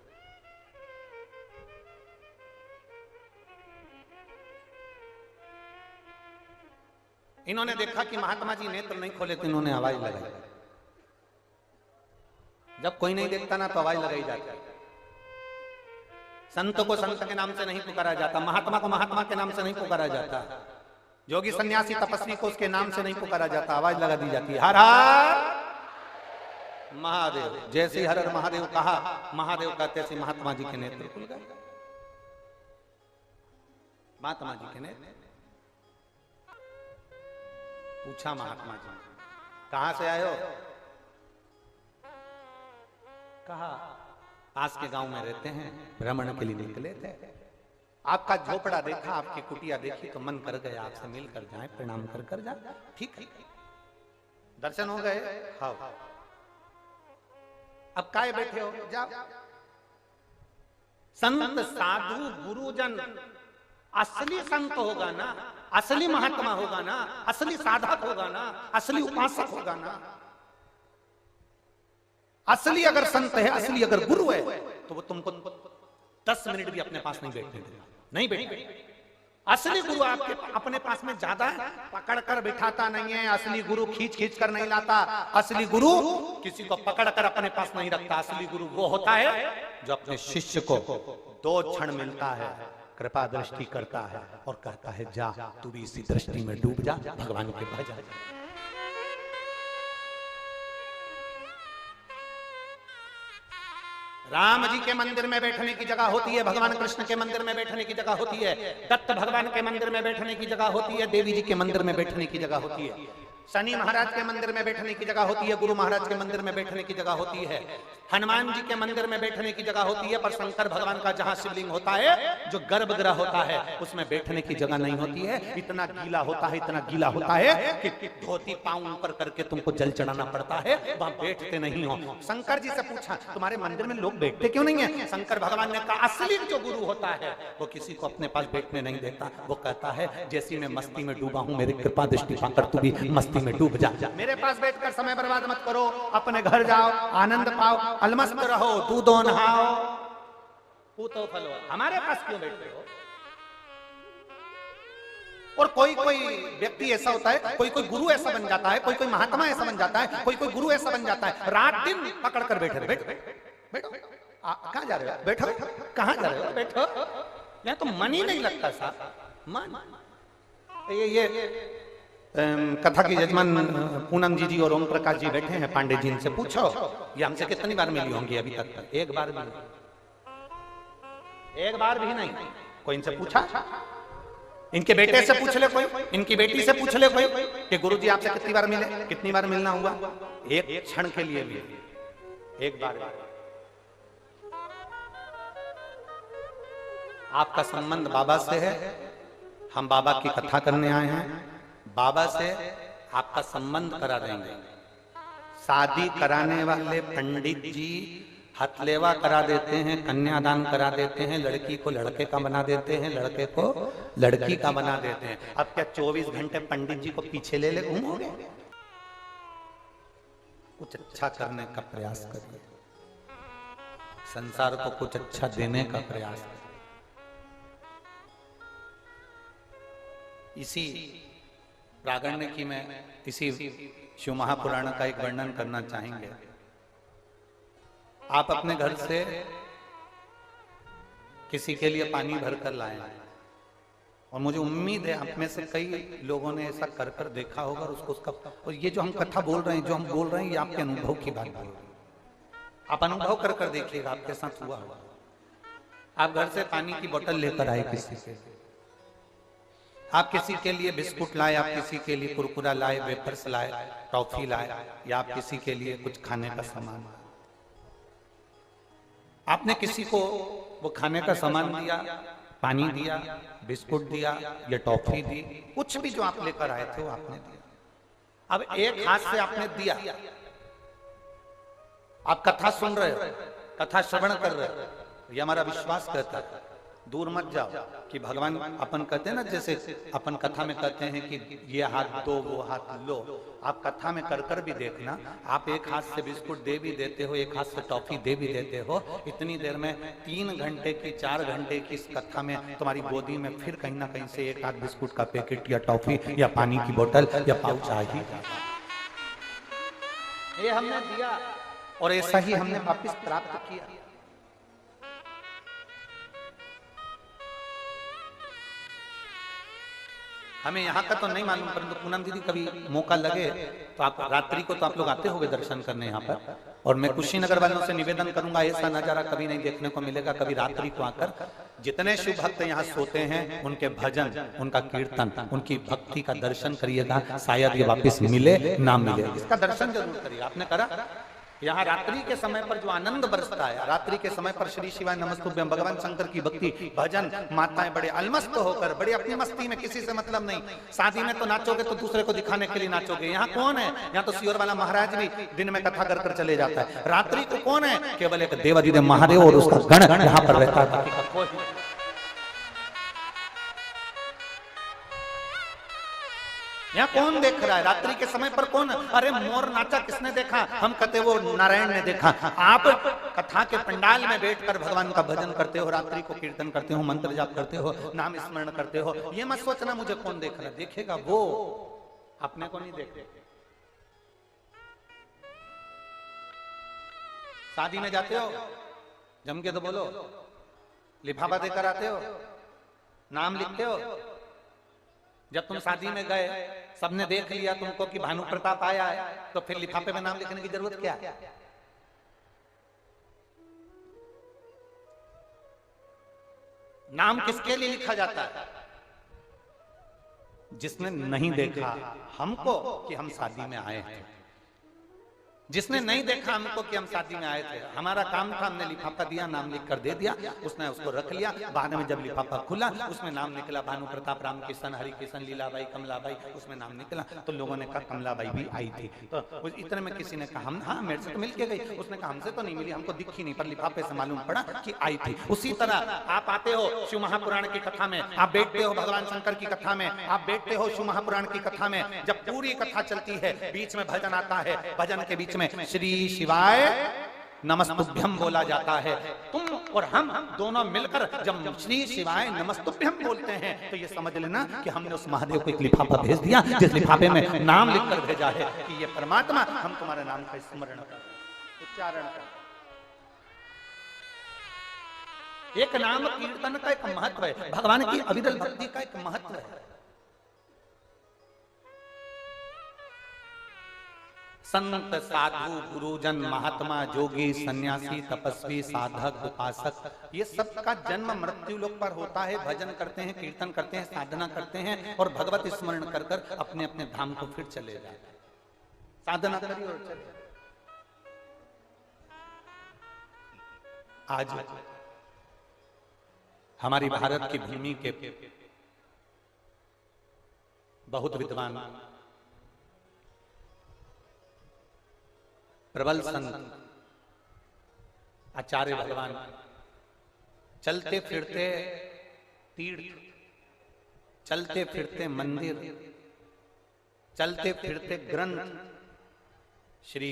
इन्होंने देखा कि महात्मा जी नेत्र नहीं खोले तो इन्होंने आवाज लगाई। जब कोई नहीं देखता ना तो आवाज लगाई जाती है। संत को संत के नाम से नहीं पुकारा जाता, महात्मा को महात्मा के नाम से नहीं पुकारा जाता, योगी सन्यासी तपस्वी को उसके नाम से नहीं पुकारा जाता, आवाज लगा दी जाती है। हर हर महादेव। जैसे ही हर हर महादेव कहा, महादेव कहते से महात्मा जी के नेत्र खुल गए। महात्मा जी के नेत्र। पूछा महात्मा जी, कहां से आए हो? कहा पास के गांव में रहते हैं, भ्रमण के लिए निकले थे। आपका झोपड़ा देखा, आपकी कुटिया देखी तो मन कर गया आपसे मिलकर जाए, प्रणाम कर जाए। ठीक है, दर्शन हो गए। हाँ, अब काहे बैठे हो? जाओ। संत साधु गुरुजन असली संत होगा ना, असली महात्मा होगा ना, असली साधक होगा ना, असली उपासक होगा ना। असली अगर संत है, असली अगर गुरु है तो वो तुमको 10 मिनट भी अपने पास नहीं बैठने देगा, नहीं बैठे। असली गुरु आपके अपने पास में ज्यादा पकड़ कर बिठाता नहीं है, असली गुरु खींच खींच कर नहीं लाता, असली गुरु किसी को पकड़ कर अपने पास नहीं रखता। असली गुरु वो होता है जो अपने शिष्य को 2 क्षण मिलता है, कृपा दृष्टि करता है और कहता है जा तू भी इसी दृष्टि में डूब जा, भगवान के पास जा। राम जी के मंदिर में बैठने की जगह होती है, भगवान कृष्ण के मंदिर में बैठने की जगह होती है, दत्त भगवान के मंदिर में बैठने की जगह होती है, देवी जी के मंदिर में बैठने की जगह होती है, शनि महाराज के मंदिर में बैठने की जगह होती है, गुरु महाराज के मंदिर में बैठने की जगह होती है, हनुमान जी के मंदिर में बैठने की जगह होती है। पर शंकर भगवान का जहां शिवलिंग होता है, जो गर्भगृह होता है, उसमें बैठने की जगह नहीं होती है। इतना गीला होता है, इतना गीला होता है कि धोती पांव ऊपर करके तुमको जल चढ़ाना पड़ता है, वहां बैठते नहीं हो। शंकर जी से पूछा तुम्हारे मंदिर में लोग बैठते क्यों नहीं है? शंकर भगवान ने कहा असली जो गुरु होता है वो किसी को अपने पास बैठने नहीं देता। वो कहता है जैसी मैं मस्ती में डूबा हूं, मेरी कृपा दृष्टि पाकर तू भी मस्ती में डूब जा। मेरे पास बैठकर समय बर्बाद मत करो, अपने घर जाओ, आनंद पाओ, अलमस्त रहो, दूधो नहाओ, पूतो फलो। हमारे पास क्यों बैठते हो? और कोई कोई व्यक्ति ऐसा होता है, कोई कोई गुरु ऐसा बन जाता है, कोई कोई महात्मा ऐसा बन जाता है, कोई कोई गुरु ऐसा बन जाता है, रात दिन पकड़ कर बैठे बैठो बैठो। कहां जा रहे हो? बैठो। कहां जा रहे हो? बैठो। यहाँ तो मन ही नहीं लगता साहब, मन। ये कथा की यजमान पूनम जी और ओम प्रकाश जी बैठे हैं, पांडे जी इनसे पूछो ये हमसे कितनी बार मिली होंगी अभी तक? एक बार भी नहीं। कोई इनसे पूछा? इनके बेटे से पूछ ले कोई, इनकी बेटी से पूछ ले कोई कि गुरुजी आपसे कितनी बार मिले, कितनी बार मिलना हुआ? एक क्षण के लिए भी, एक बार। आपका संबंध बाबा से है, हम बाबा की कथा करने आए हैं, बाबा से आपका संबंध करा देंगे। शादी कराने वाले पंडित जी हथलेवा करा देते हैं, कन्यादान करा देते हैं, लड़की को लड़के का बना देते हैं, लड़के को लड़की का बना देते हैं। अब क्या 24 घंटे पंडित जी को पीछे ले घूमोगे? कुछ अच्छा करने का प्रयास करिए, संसार को कुछ अच्छा देने का प्रयास करिए। इसी प्रागण्य की मैं इसी शिव महापुराण का एक वर्णन करना चाहेंगे। आप अपने घर से किसी के लिए पानी भरकर लाए और मुझे उम्मीद है आप में से कई लोगों ने ऐसा कर कर देखा होगा और उसको उसका, और ये जो हम कथा बोल रहे हैं, जो हम बोल रहे हैं, ये आपके अनुभव की बात बोल रहे हैं। आप अनुभव कर कर देखिएगा आपके साथ हुआ होगा। आप घर से पानी की बोतल लेकर आए किसी से, आप किसी के लिए बिस्कुट लाए, आप किसी के लिए कुरकुरा लाए, वेफर्स लाए, टॉफी लाए, या आप किसी के लिए कुछ खाने का सामान, आपने किसी को वो खाने का सामान दिया, पानी दिया, बिस्कुट दिया या टॉफी दी, कुछ भी जो आप लेकर आए थे वो आपने दिया। अब एक हाथ से आपने दिया, आप कथा सुन रहे हो, कथा श्रवण कर रहे हो, ये हमारा विश्वास कहता है। दूर मत जाओ कि भगवान, अपन कहते हैं ना, जैसे अपन कथा में कहते हैं कि ये हाथ दो वो हाथ लो, आप कथा में कर कर भी देखना, आप एक हाथ से बिस्कुट दे भी देते हो, एक हाथ से टॉफी दे भी देते हो, इतनी देर में 3 घंटे की 4 घंटे की इस कथा में तुम्हारी गोदी में फिर कहीं ना कहीं से एक हाथ बिस्कुट का पैकेट या टॉफी या पानी की बोतल या पाउच आ ही, ये हमने दिया और ऐसा ही हमने वापस प्राप्त किया। हमें यहाँ का तो नहीं मालूम, परंतु पूनम दीदी कभी मौका लगे तो आप रात्रि को तो आप लोग आते होंगे दर्शन करने यहाँ पर, और मैं कुशीनगर वालों से निवेदन करूंगा, ऐसा नजारा कभी नहीं देखने को मिलेगा। कभी रात्रि को आकर जितने शिव भक्त यहाँ सोते हैं, उनके भजन, उनका कीर्तन, उनकी भक्ति का दर्शन करिएगा, शायद ये वापस मिले ना मिले, इसका दर्शन जरूर करिए। आपने करा? यहाँ रात्रि के समय पर जो आनंद बरसता है, रात्रि के समय पर श्री शिवाय नमस्तुभ्यम, भगवान शंकर की भक्ति, भजन, माताएं बड़े अलमस्त होकर, बड़े अपनी मस्ती में, किसी से मतलब नहीं। शादी में तो नाचोगे तो दूसरे को दिखाने के लिए नाचोगे। यहाँ कौन है? यहाँ तो सियोर वाला महाराज भी दिन में कथा कर कर चले जाता है। रात्रि को कौन है? केवल एक देवाधिदेव महादेव और उसका गण यहाँ पर रहता था। यहाँ कौन देख रहा है? रात्रि के समय पर कौन? अरे मोर नाचा किसने देखा? हम कहते वो नारायण ने देखा। आप कथा के पंडाल में बैठकर भगवान का भजन करते हो, रात्रि को कीर्तन करते हो, मंत्र जाप करते हो, नाम स्मरण करते हो, ये मत सोचना मुझे कौन देख रहा है। देखेगा वो, अपने को नहीं देख। शादी में जाते हो, जम के तो बोलो, लिफाफा देकर आते हो, नाम लिखते हो। जब तुम शादी में गए, सबने देख लिया तुमको कि भानु प्रताप आया है, तो फिर लिफाफे में नाम लिखने की जरूरत क्या है? नाम किसके लिए लिखा जाता है? जिसने नहीं देखा हमको कि हम शादी में आए थे, जिसने नहीं देखा हमको कि हम शादी में आए थे। हमारा काम था, हमने लिफाफा दिया, नाम लिख कर दे दिया, उसने उसको रख लिया। बाद में जब लिफाफा खुला, उसमें नाम निकला भानु प्रताप, राम किशन, हरि किशन, लीलाबाई, कमलाबाई, उसमें नाम निकला। तो लोगों ने कहा कमलाबाई भी आई थी। तो इतने में किसी ने कहा हम, हाँ मेरे से तो मिल के गई। उसने कहा हमसे तो नहीं मिली, हमको दिखी नहीं, पर लिफाफे से मालूम पड़ा कि आई थी। उसी तरह आप आते हो शिव महापुराण की कथा में, आप बैठते हो भगवान शंकर की कथा में, आप बैठते हो शिव महापुराण की कथा में। जब पूरी कथा चलती है, बीच में भजन आता है, भजन के बीच में श्री शिवाय नमस्तुभ्यम बोला जाता है। तुम और हम दोनों मिलकर जब श्री शिवाय नमस्तुभ्यम बोलते हैं, तो ये समझ लेना कि हमने उस महादेव को एक लिफाफा भेज दिया, जिस लिफाफे में नाम लिखकर भेजा है कि ये परमात्मा हम तुम्हारे नाम का स्मरण कर, उच्चारण कर। एक नाम कीर्तन का एक महत्व है, भगवान की अविरल भक्ति का एक महत्व है। संत, साधु, गुरुजन, महात्मा, जोगी, सन्यासी, तपस्वी, साधक, उपासक, ये सब का जन्म मृत्यु लोक पर होता है। भजन करते हैं, कीर्तन करते हैं, साधना करते हैं और भगवत स्मरण कर कर अपने अपने धाम को फिर चले जाते हैं। साधना करिए और चले। आज हमारी भारत की भूमि के बहुत विद्वान, प्रबल संत, आचार्य भगवान चलते फिरते तीर्थ, चलते फिरते मंदिर, चलते फिरते ग्रंथ, श्री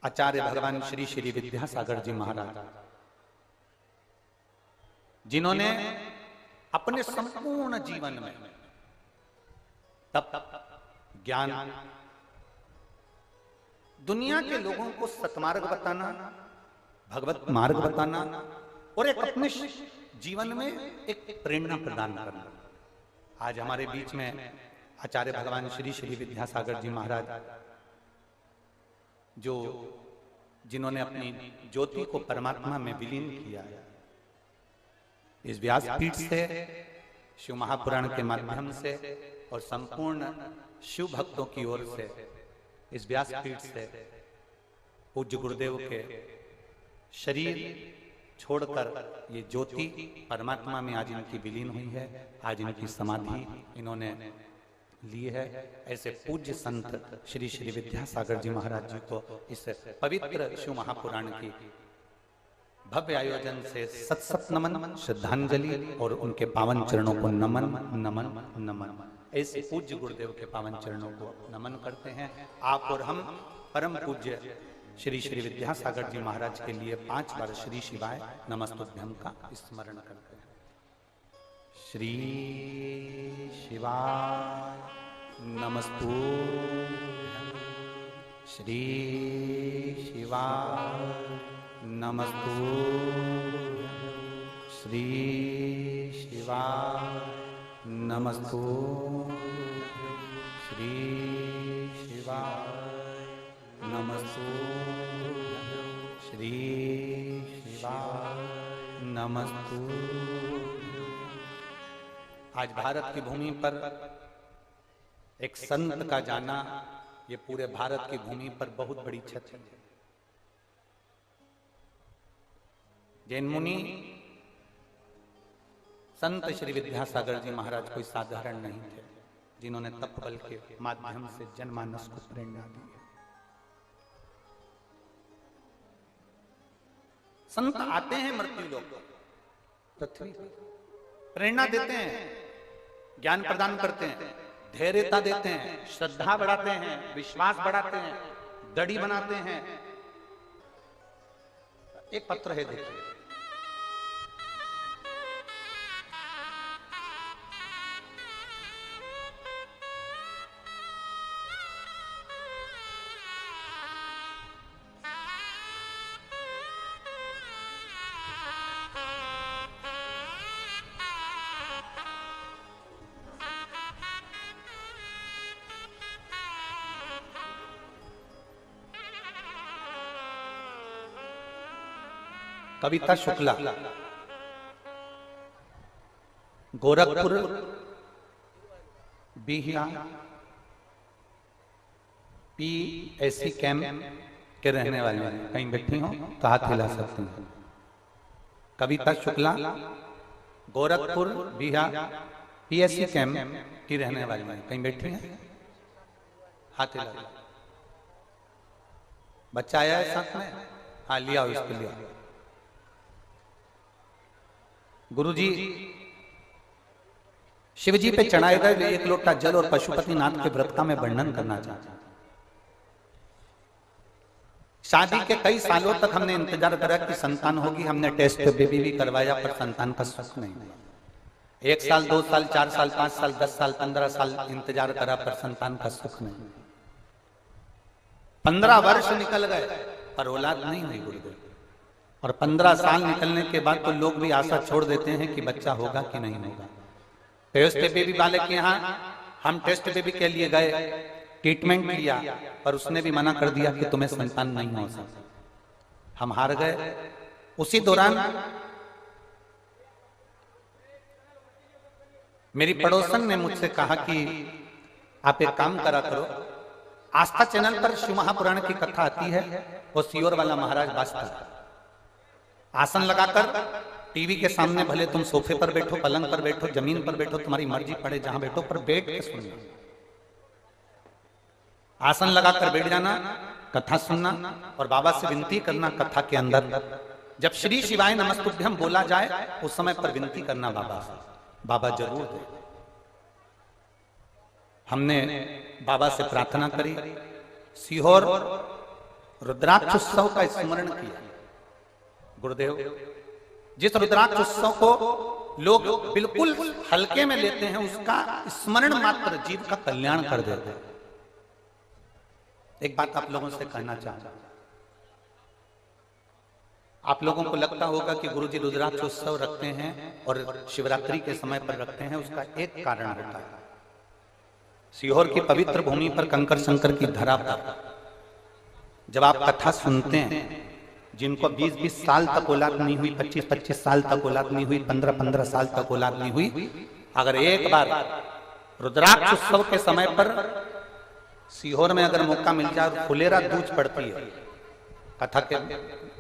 आचार्य भगवान श्री श्री विद्यासागर जी महाराज, जिन्होंने अपने संपूर्ण जीवन में तप, ज्ञान, दुनिया के लोगों को सतमार्ग बताना, भगवत मार्ग बताना और एक अपने जीवन में एक प्रेरणा प्रदान करना। आज हमारे बीच में आचार्य भगवान श्री श्री विद्यासागर जी महाराज, जो जिन्होंने अपनी ज्योति को परमात्मा में विलीन किया है, इस व्यासपीठ से, शिव महापुराण के माध्यम से और संपूर्ण शिव भक्तों की ओर से इस व्यासपीठ से पूज्य गुरुदेव के शरीर छोड़कर ये ज्योति परमात्मा में आज इनकी विलीन हुई है। आज इनकी समाधि इन्होंने ली है। ऐसे पूज्य संत श्री श्री विद्यासागर जी महाराज जी को इस पवित्र शिव महापुराण की भव्य आयोजन से सत सत नमन, श्रद्धांजलि और उनके पावन चरणों को नमन नमन नमन। ऐसे पूज्य गुरुदेव के पावन चरणों को नमन करते हैं। आप और हम परम पूज्य श्री श्री विद्यासागर जी महाराज के लिए 5 बार श्री शिवाय नमस्तुभ्यं का स्मरण करते हैं। श्री शिवाय नमस्तुभ्यं, श्री शिवाय नमस्तुभ्यं, श्री शिवाय नमस्तुभ्यं, श्री शिवाय नमस्तुभ्यं, श्री शिवाय नमस्तुभ्यं। आज भारत की भूमि पर एक संत का जाना, ये पूरे भारत की भूमि पर बहुत बड़ी क्षति है। जैन मुनि संत श्री विद्यासागर जी महाराज कोई साधारण नहीं थे, जिन्होंने तप बल के माध्यम से जनमानस को प्रेरणा दी। संत आते हैं मृत्यु लोक पृथ्वी, प्रेरणा देते हैं, ज्ञान प्रदान करते हैं, धैर्यता देते हैं, श्रद्धा बढ़ाते हैं, विश्वास बढ़ाते हैं, दड़ी बनाते हैं। एक पत्र है, देखिए, कविता शुक्ला, गोरखपुर बिहिया PSC कैंप के रहने वाले हैं। कहीं बैठी हो तो हाथ हिला सकते हैं। कविता शुक्ला, गोरखपुर बिहिया PSC कैंप की रहने वाली हैं। कहीं बैठी हैं, हाथ हिला। बच्चा आया है साथ में, हाँ लिया इसको लिया। गुरुजी शिवजी पे चढ़ाए गए 1 लोटा जल और पशुपतिनाथ के व्रत का मैं वर्णन करना चाहता हूं। शादी के कई सालों तक हमने इंतजार करा कि संतान होगी। हमने टेस्ट बेबी भी करवाया, पर संतान का सुख नहीं हुआ। 1 साल, 2 साल, 4 साल, 5 साल, 10 साल, 15 साल इंतजार करा, पर संतान का सुख नहीं। 15 वर्ष निकल गए पर औलाद नहीं हुई गुरुदेव। और 15 साल निकलने के बाद तो लोग भी आशा छोड़ देते हैं कि बच्चा होगा कि नहीं होगा। टेस्ट बेबी वाले के यहाँ हम टेस्ट बेबी के लिए गए, ट्रीटमेंट किया, पर उसने भी मना कर दिया कि तुम्हें संतान नहीं हो सकता। हम हार गए। उसी दौरान मेरी पड़ोसन ने मुझसे कहा कि आप एक काम करा करो, आस्था चैनल पर शिव महापुराण की कथा आती है, वो सियोर वाला महाराज वास्ता है। आसन लगाकर टीवी के सामने, भले तुम सोफे पर बैठो, पलंग पर बैठो, जमीन पर बैठो, तुम्हारी मर्जी पड़े जहां बैठो, पर बैठ के सुनना। आसन लगाकर बैठ जाना, कथा सुनना और बाबा से विनती करना। कथा के अंदर जब श्री शिवाय नमस्तुभ्यं बोला जाए, उस समय पर विनती करना बाबा से, बाबा जरूर दे। हमने बाबा से प्रार्थना करी सीहोर रुद्राक्ष उत्सव का स्मरण किया। गुरुदेव, जिस रुद्राक्ष उत्सव को लोग बिल्कुल हल्के में लेते हैं, उसका स्मरण मात्र जीव का कल्याण कर देते हैं। एक बात आप लोगों से कहना चाहूंगा, आप लोगों को लगता होगा कि गुरुजी रुद्राक्ष उत्सव रखते हैं और शिवरात्रि के समय पर रखते हैं, उसका एक कारण होता है। सीहोर की पवित्र भूमि पर कंकर शंकर की धरा पर जब आप कथा सुनते हैं, जिनको 20-20 साल तक औलाद नहीं हुई, 25-25 साल तक औलाद नहीं हुई, 15-15 साल तक औलाद नहीं हुई, अगर एक बार रुद्राक्ष उत्सव के समय पर सीहोर में अगर मौका मिल जाए, फुलेरा दूज पड़ती है कथा के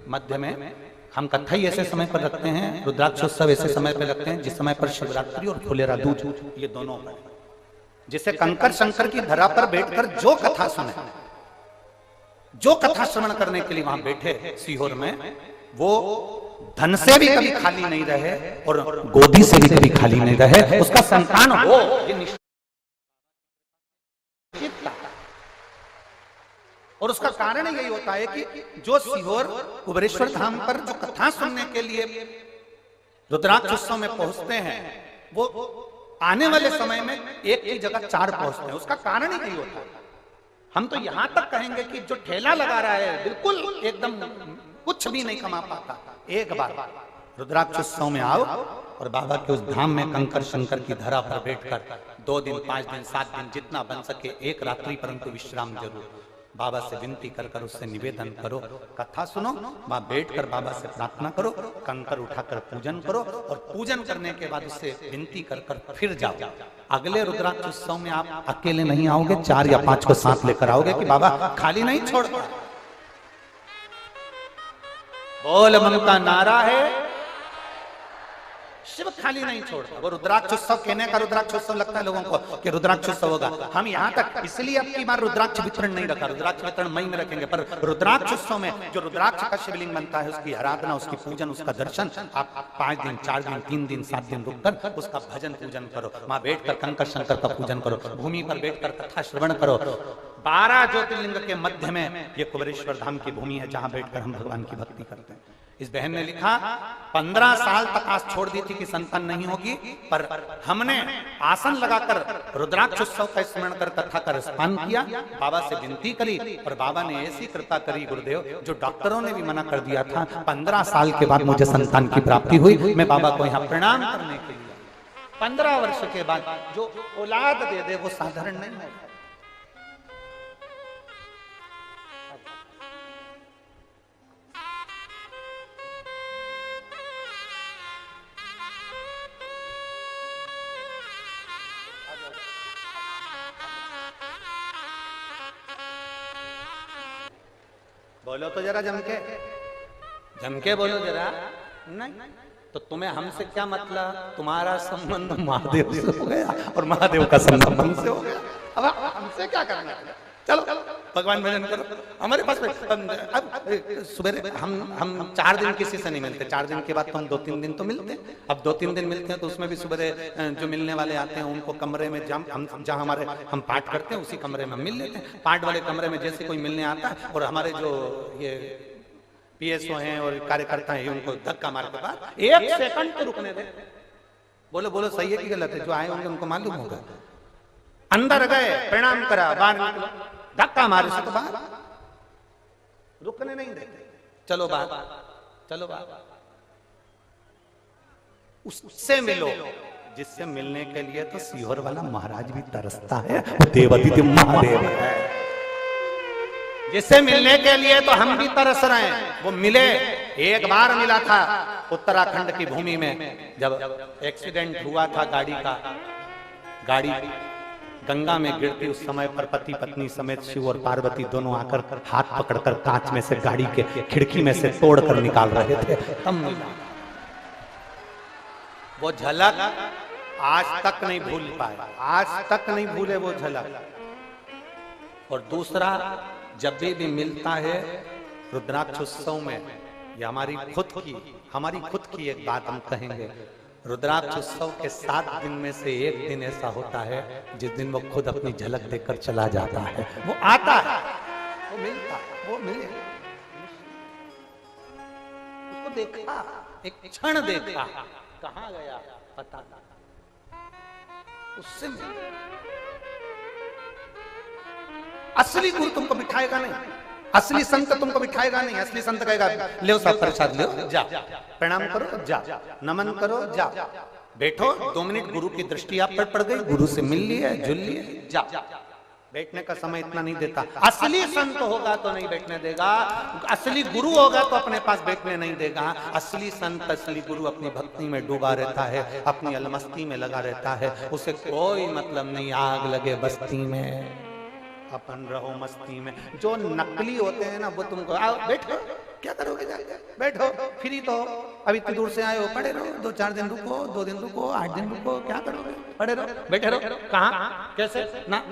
मध्य में, हम कथा ही ऐसे समय पर रखते हैं, रुद्राक्ष उत्सव ऐसे समय पर रखते हैं जिस समय पर शिवरात्रि और फुलेरा दूज ये दोनों पर, जिसे कंकर शंकर की धरा पर बैठकर जो कथा सुने, जो कथा श्रवण करने के लिए वहां बैठे सीहोर में, वो धन से भी कभी खाली नहीं रहे और गोदी से भी कभी खाली नहीं रहे, उसका संतान हो, ये निश्चित। और उसका कारण यही होता है कि जो सीहोर कुबेरेश्वर धाम पर जो कथा सुनने के लिए रुद्राक्ष उत्सव में पहुंचते हैं, वो आने वाले समय में एक की जगह 4 पहुंचते हैं। उसका कारण ही यही होता है। हम तो यहां तक कहेंगे कि जो ठेला लगा रहा है, बिल्कुल एकदम कुछ भी नहीं कमा पाता, एक बार रुद्राक्ष उत्सव में आओ और बाबा के उस धाम में कंकर शंकर की धरा पर बैठकर 2 दिन, 5 दिन, 7 दिन, जितना बन सके, एक रात्रि परंतु विश्राम जरूर बाबा से विनती कर कर उससे निवेदन करो, कथा सुनो, वहां बैठकर बाबा से प्रार्थना करो, कंकर उठाकर पूजन करो और पूजन करने के बाद उससे विनती कर कर फिर जाओ। अगले रुद्राक्ष उत्सव में आप अकेले नहीं आओगे, 4 या 5 को साथ लेकर आओगे कि बाबा खाली नहीं छोड़। बोल ममता नारा है, शिव खाली नहीं छोड़ता। वो रुद्राक्ष उत्सव कहने का रुद्राक्ष उत्सव लगता है लोगों को कि रुद्राक्ष उत्सव होगा। हम यहाँ तक इसलिए अब की बार रुद्राक्ष वितरण नहीं रखा, रुद्राक्ष वितरण मई में रखेंगे, पर रुद्राक्ष उत्सव में जो रुद्राक्ष का शिवलिंग बनता है, उसकी आराधना, उसकी पूजन, उसका दर्शन आप 5 दिन, 4 दिन, 3 दिन, 7 दिन रुककर उसका भजन पूजन करो, वहां बैठकर कंकर शंकर का पूजन करो, भूमि पर बैठकर कथा श्रवण करो। 12 ज्योतिर्लिंग के मध्य में ये कुबेरेश्वर धाम की भूमि है, जहां बैठकर हम भगवान की भक्ति करते हैं। इस बहन ने लिखा, 15 साल तक आस छोड़ दी थी कि संतान नहीं होगी, पर हमने आसन लगाकर रुद्राक्ष उत्सव का स्मरण कर कथा का रसपान किया, बाबा से विनती करी और बाबा ने ऐसी कृपा करी गुरुदेव, जो डॉक्टरों ने भी मना कर दिया था। 15 साल के बाद मुझे संतान की प्राप्ति हुई। मैं बाबा को यहाँ प्रणाम करने के लिए, 15 वर्ष के बाद जो औलाद दे दे वो साधारण नहीं है। बोलो तो जरा जमके बोलो जरा। नहीं तो तुम्हें हमसे क्या मतलब, तुम्हारा संबंध महादेव से हो गया और महादेव का संबंध हमसे हो गया। अब हमसे क्या करना है, चलो भगवान भजन करो। हमारे पास अब सुबह हम 4 दिन किसी से नहीं मिलते, 4 दिन के बाद तो हम 2-3 दिन तो मिलते हैं। अब 2-3 दिन मिलते हैं तो उसमें भी सुबह जो मिलने वाले आते हैं उनको कमरे में जहाँ हमारे हम पाठ करते हैं उसी कमरे में मिल लेते हैं। पाठ वाले कमरे में जैसे कोई मिलने आता है और हमारे जो ये पीएसओ हैं और कार्यकर्ता हैं, उनको धक्का मार के बाद 1 सेकंड तो रुकने दे। बोलो बोलो सही है कि गलत है? जो आए होंगे उनको मालूम होगा। अंदर गए, प्रणाम करा, बाहर निकलो, धक्का मारे से तो बाहर रुकने नहीं देते। चलो बाहर, चलो बाहर। उससे मिलो जिससे मिलने के लिए तो सीहोर वाला महाराज भी तरसता है, देवादिदेव महादेव है। जिससे मिलने के लिए तो हम भी तरस रहे हैं। वो मिले, एक बार मिला था उत्तराखंड की भूमि में, जब एक्सीडेंट हुआ था गाड़ी का। गाड़ी गंगा में गिरती उस समय पर पति पत्नी समेत शिव और पार्वती दोनों आकर हाथ पकड़कर कांच में से गाड़ी के खिड़की में से तोड़कर निकाल रहे थे। तब मिला वो झलक, आज तक नहीं भूल पाए, आज तक नहीं भूले वो झलक। और दूसरा, जब भी मिलता है रुद्राक्ष उत्सव में, ये हमारी खुद की एक बात हम कहेंगे। रुद्राक्ष उत्सव के 7 दिन में से एक दिन ऐसा होता है जिस दिन वो खुद अपनी झलक देकर चला जाता है। वो आता है मिलता, वो मिले। उसको देखा, एक क्षण देखा, कहाँ गया पता नहीं, उससे असली गुरु तुमको बिठाएगा नहीं, असली संत तुमको बिठाएगा नहीं। असली संत कहेगा ले साहब प्रसाद ले जा, प्रणाम करो जा, नमन करो जा, बैठो 2 मिनट गुरु की दृष्टि आप पर पड़ गई, गुरु से मिल लिए, जुल लिए, जा। बैठने का समय इतना नहीं देता। असली संत होगा तो नहीं बैठने देगा, असली गुरु होगा तो अपने पास बैठने नहीं देगा। असली संत, असली गुरु अपनी भक्ति में डूबा रहता है, अपनी अलमस्ती में लगा रहता है, उसे कोई मतलब नहीं आग लगे बस्ती में, अपन रहो मस्ती में। जो नकली होते हैं ना वो तुमको आओ बैठो, क्या करोगे जाके, बैठो फ्री तो अभी इतनी दूर से आए हो, पड़े रहो, 2-4 दिन रुको, 2 दिन रुको, 8 दिन रुको, क्या करोगे, पड़े रहो, बैठे रहो। कहाँ कैसे ना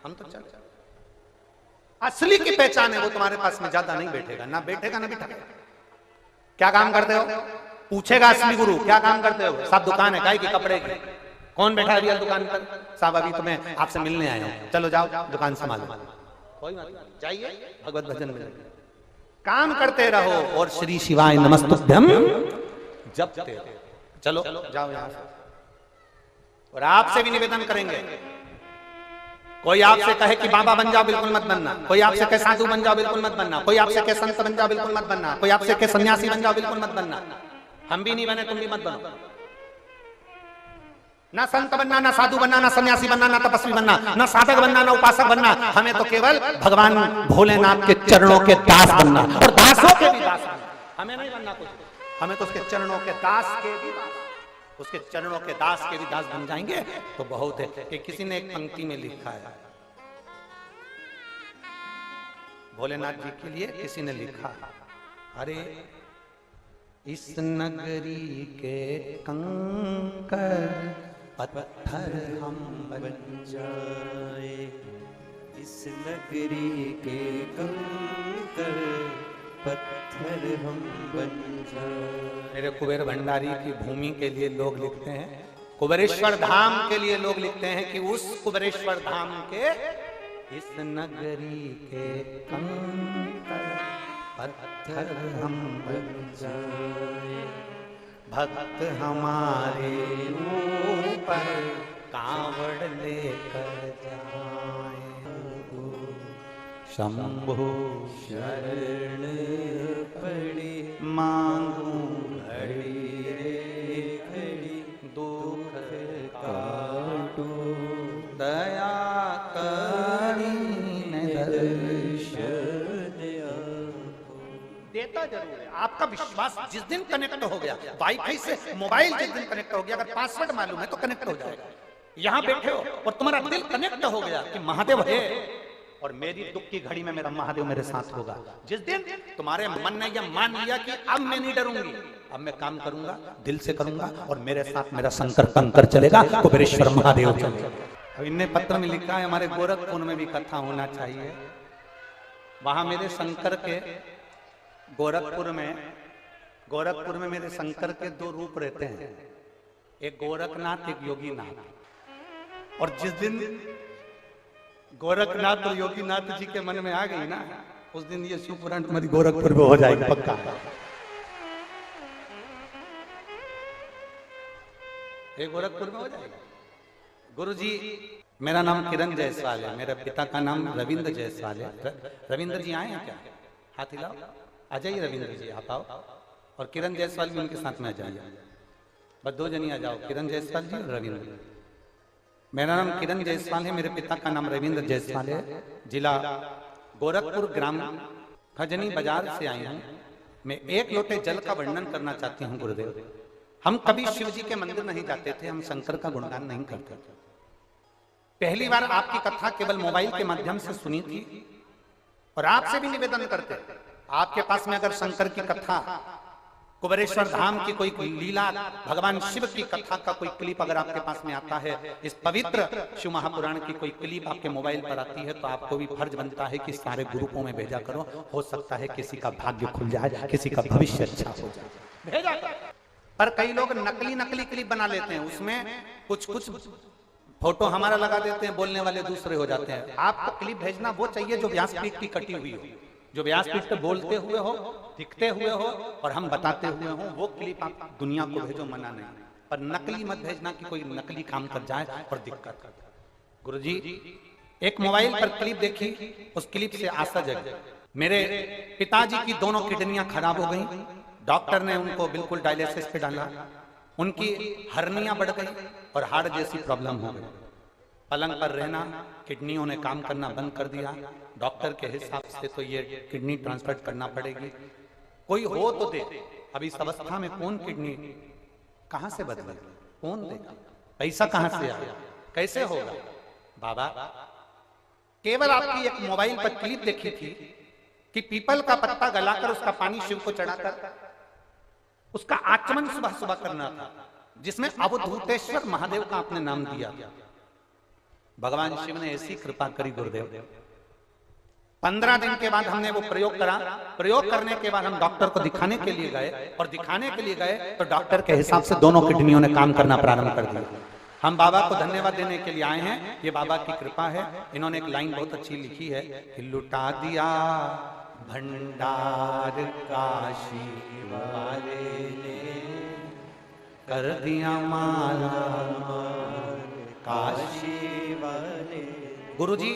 हम तो चल। असली की पहचान है वो तुम्हारे पास में ज्यादा नहीं बैठेगा, ना बैठेगा ना बिठाएगा। क्या काम करते हो पूछेगा असली गुरु, क्या काम करते हो? साहब दुकान है, काय की कपड़े की। कौन बैठा है रियल दुकान पर? साहब अभी तो मैं आपसे मिलने आया हूँ, चलो जाओ दुकान संभालो। कोई बात नहीं, जाइए भगवत भजन में काम करते रहो और श्री शिवाय नमस्तुभ्यम जपते रहो। चलो जाओ यहाँ से। और आपसे भी निवेदन करेंगे, कोई आपसे कहे कि बाबा बन जाओ, बिल्कुल मत बनना। कोई आपसे कहे साधु बन जाओ, बिल्कुल मत बनना। कोई आपसे कहे संत बन जाओ, बिल्कुल मत बनना। कोई आपसे कहे सन्यासी बन जाओ, बिल्कुल मत बनना। हम भी नहीं बने, तुम भी मत बनो। ना संत बनना, ना साधु बनना, ना सन्यासी बनना, ना तपस्वी बनना, ना साधक बनना, ना उपासक बनना। हमें तो केवल भगवान भोलेनाथ के चरणों के दास बनना, और दासों के भी दास बनना। हमें नहीं बनना कुछ, हमें तो उसके चरणों के दास के भी, उसके चरणों के दास के भी दास बन जाएंगे तो बहुत है। कि किसी ने एक पंक्ति में लिखा है, भोलेनाथ जी के लिए किसी ने लिखा, अरे इस नगरी के कंकर पत्थर हम बन जाए, इस नगरी के कंकर पत्थर हम बन जाए। मेरे कुबेर भंडारी की भूमि के लिए लोग लिखते हैं, कुबेरेश्वर धाम के लिए लोग लिखते हैं कि उस कुबेरेश्वर धाम के इस नगरी के कंकर पत्थर हम बन जाए, भक्त हमारे ऊपर कांवड़ लेकर जाए। शंभो शरण पड़ी मांगू घड़ी रे घड़ी, दुख काटो दया करी देता जरूर है। आपका विश्वास जिस दिन कनेक्ट हो गया, वाईफाई से मोबाइल जिस दिन कनेक्ट हो गया, अगर पासवर्ड मालूम है तो कनेक्ट हो जाएगा। यहाँ बैठे हो और तुम्हारा दिल कनेक्ट हो गया कि महादेव है और मेरी दुख की घड़ी में मेरा महादेव मेरे साथ होगा। जिस दिन तुम्हारे मन ने यह मान लिया कि अब मैं नहीं डरूंगी, अब मैं काम करूंगा, दिल से करूंगा और मेरे साथ मेरा शंकर कंकर चलेगा, कुबेरेश्वर महादेव चलेगा। अब इनने पत्र में लिखा है हमारे गोरखपुर में भी कथा होना चाहिए। वहां मेरे शंकर के गोरखपुर में मेरे शंकर के 2 रूप रहते हैं, एक गोरखनाथ एक योगीनाथ। और जिस दिन गोरखनाथ और योगीनाथ जी के मन में आ गई ना, उस दिन ये शिवपुराण तुम्हारी गोरखपुर में हो जाएगी पक्का। ये गोरखपुर में हो जाएगा। गुरुजी, मेरा नाम किरण जायसवाल है, मेरे पिता का नाम रविंद्र जायसवाल है। रविंद्र जी आए हैं क्या? हाथ हिलाओ, आ जाइए रविंद्र जी, आप आओ। और किरण जायसवाल भी उनके साथ में आ जाइए, बस 2 जनी आ जाओ, किरण जायसवाल जी और रविंद्र। मेरा नाम किरण जायसवाल है, मेरे पिता का नाम रविंद्र जायसवाल है। जिला गोरखपुर, ग्राम खजनी बाजार से आई हूँ। मैं 1 लोटे जल का वर्णन करना चाहती हूँ गुरुदेव। हम कभी शिव जी के मंदिर नहीं जाते थे, हम शंकर का गुणगान नहीं करते थे। पहली बार आपकी कथा केवल मोबाइल के माध्यम से सुनी थी और आपसे भी निवेदन करते, आपके पास में अगर शंकर की कथा, कुबेरेश्वर धाम की कोई लीला, भगवान शिव की कथा का कोई क्लिप अगर आपके पास में आता है, इस पवित्र शिव महापुराण की कोई क्लिप आपके मोबाइल पर आती है, तो आपको भी फर्ज बनता है कि सारे ग्रुपों में भेजा करो। हो सकता है किसी का भाग्य खुल जाए, किसी का भविष्य अच्छा हो जाए, भेजा करो। पर कई लोग नकली क्लिप बना लेते हैं, उसमें कुछ फोटो हमारा लगा देते हैं, बोलने वाले दूसरे हो जाते हैं। आपको क्लिप भेजना वो चाहिए जो व्यासपीठ की कटी हुई हो, जो व्यासपीठ पे बोलते हुए हो, दिखते हुए हो और हम बताते हुए हो, वो क्लिप आप दुनिया को भेजो, मना नहीं। पर नकली मत भेजना कि कोई नकली काम कर जाए और दिक्कत कर। गुरुजी एक मोबाइल पर क्लिप देखी, उस क्लिप से आशा जगी। मेरे पिताजी की दोनों किडनियां खराब हो गई, डॉक्टर ने उनको बिल्कुल डायलिसिस पे डाला, उनकी हर्नियां बढ़ गई और हार्ट जैसी प्रॉब्लम हो गई। पलंग पर रहना, किडनियों ने काम करना बंद कर दिया। डॉक्टर के हिसाब से तो ये किडनी ट्रांसप्लांट करना पड़ेगी, कोई हो तो दे। अब इस अवस्था में कौन किडनी कहां से बदले, कौन देगा, पैसा कहां से आया, कैसे होगा? बाबा केवल आपकी एक मोबाइल पर क्लिप देखी थी कि पीपल का पत्ता गलाकर उसका पानी शिव को चढ़ाकर उसका आचमन सुबह सुबह करना था, जिसमें अवधूतेश्वर महादेव का आपने नाम दिया। भगवान शिव ने ऐसी कृपा करी गुरुदेव, 15 दिन के बाद हमने वो प्रयोग करा। प्रयोग करने के बाद हम डॉक्टर को दिखाने के लिए गए, और दिखाने के लिए गए तो डॉक्टर के हिसाब से दोनों किडनियों ने काम करना प्रारंभ कर दिया। हम बाबा को धन्यवाद देने के लिए आए हैं, ये बाबा की कृपा है। इन्होंने एक लाइन बहुत अच्छी लिखी है कि लुटा दिया भंडार काशी वाले ने, कर दिया माला काशी वाले। गुरुजी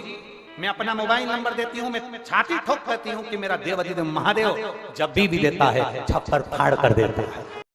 मैं अपना मोबाइल नंबर देती हूँ, मैं छाती ठोक कहती हूँ कि मेरा देव अधिदेव महादेव जब भी देता है छप्पर फाड़ कर देता है।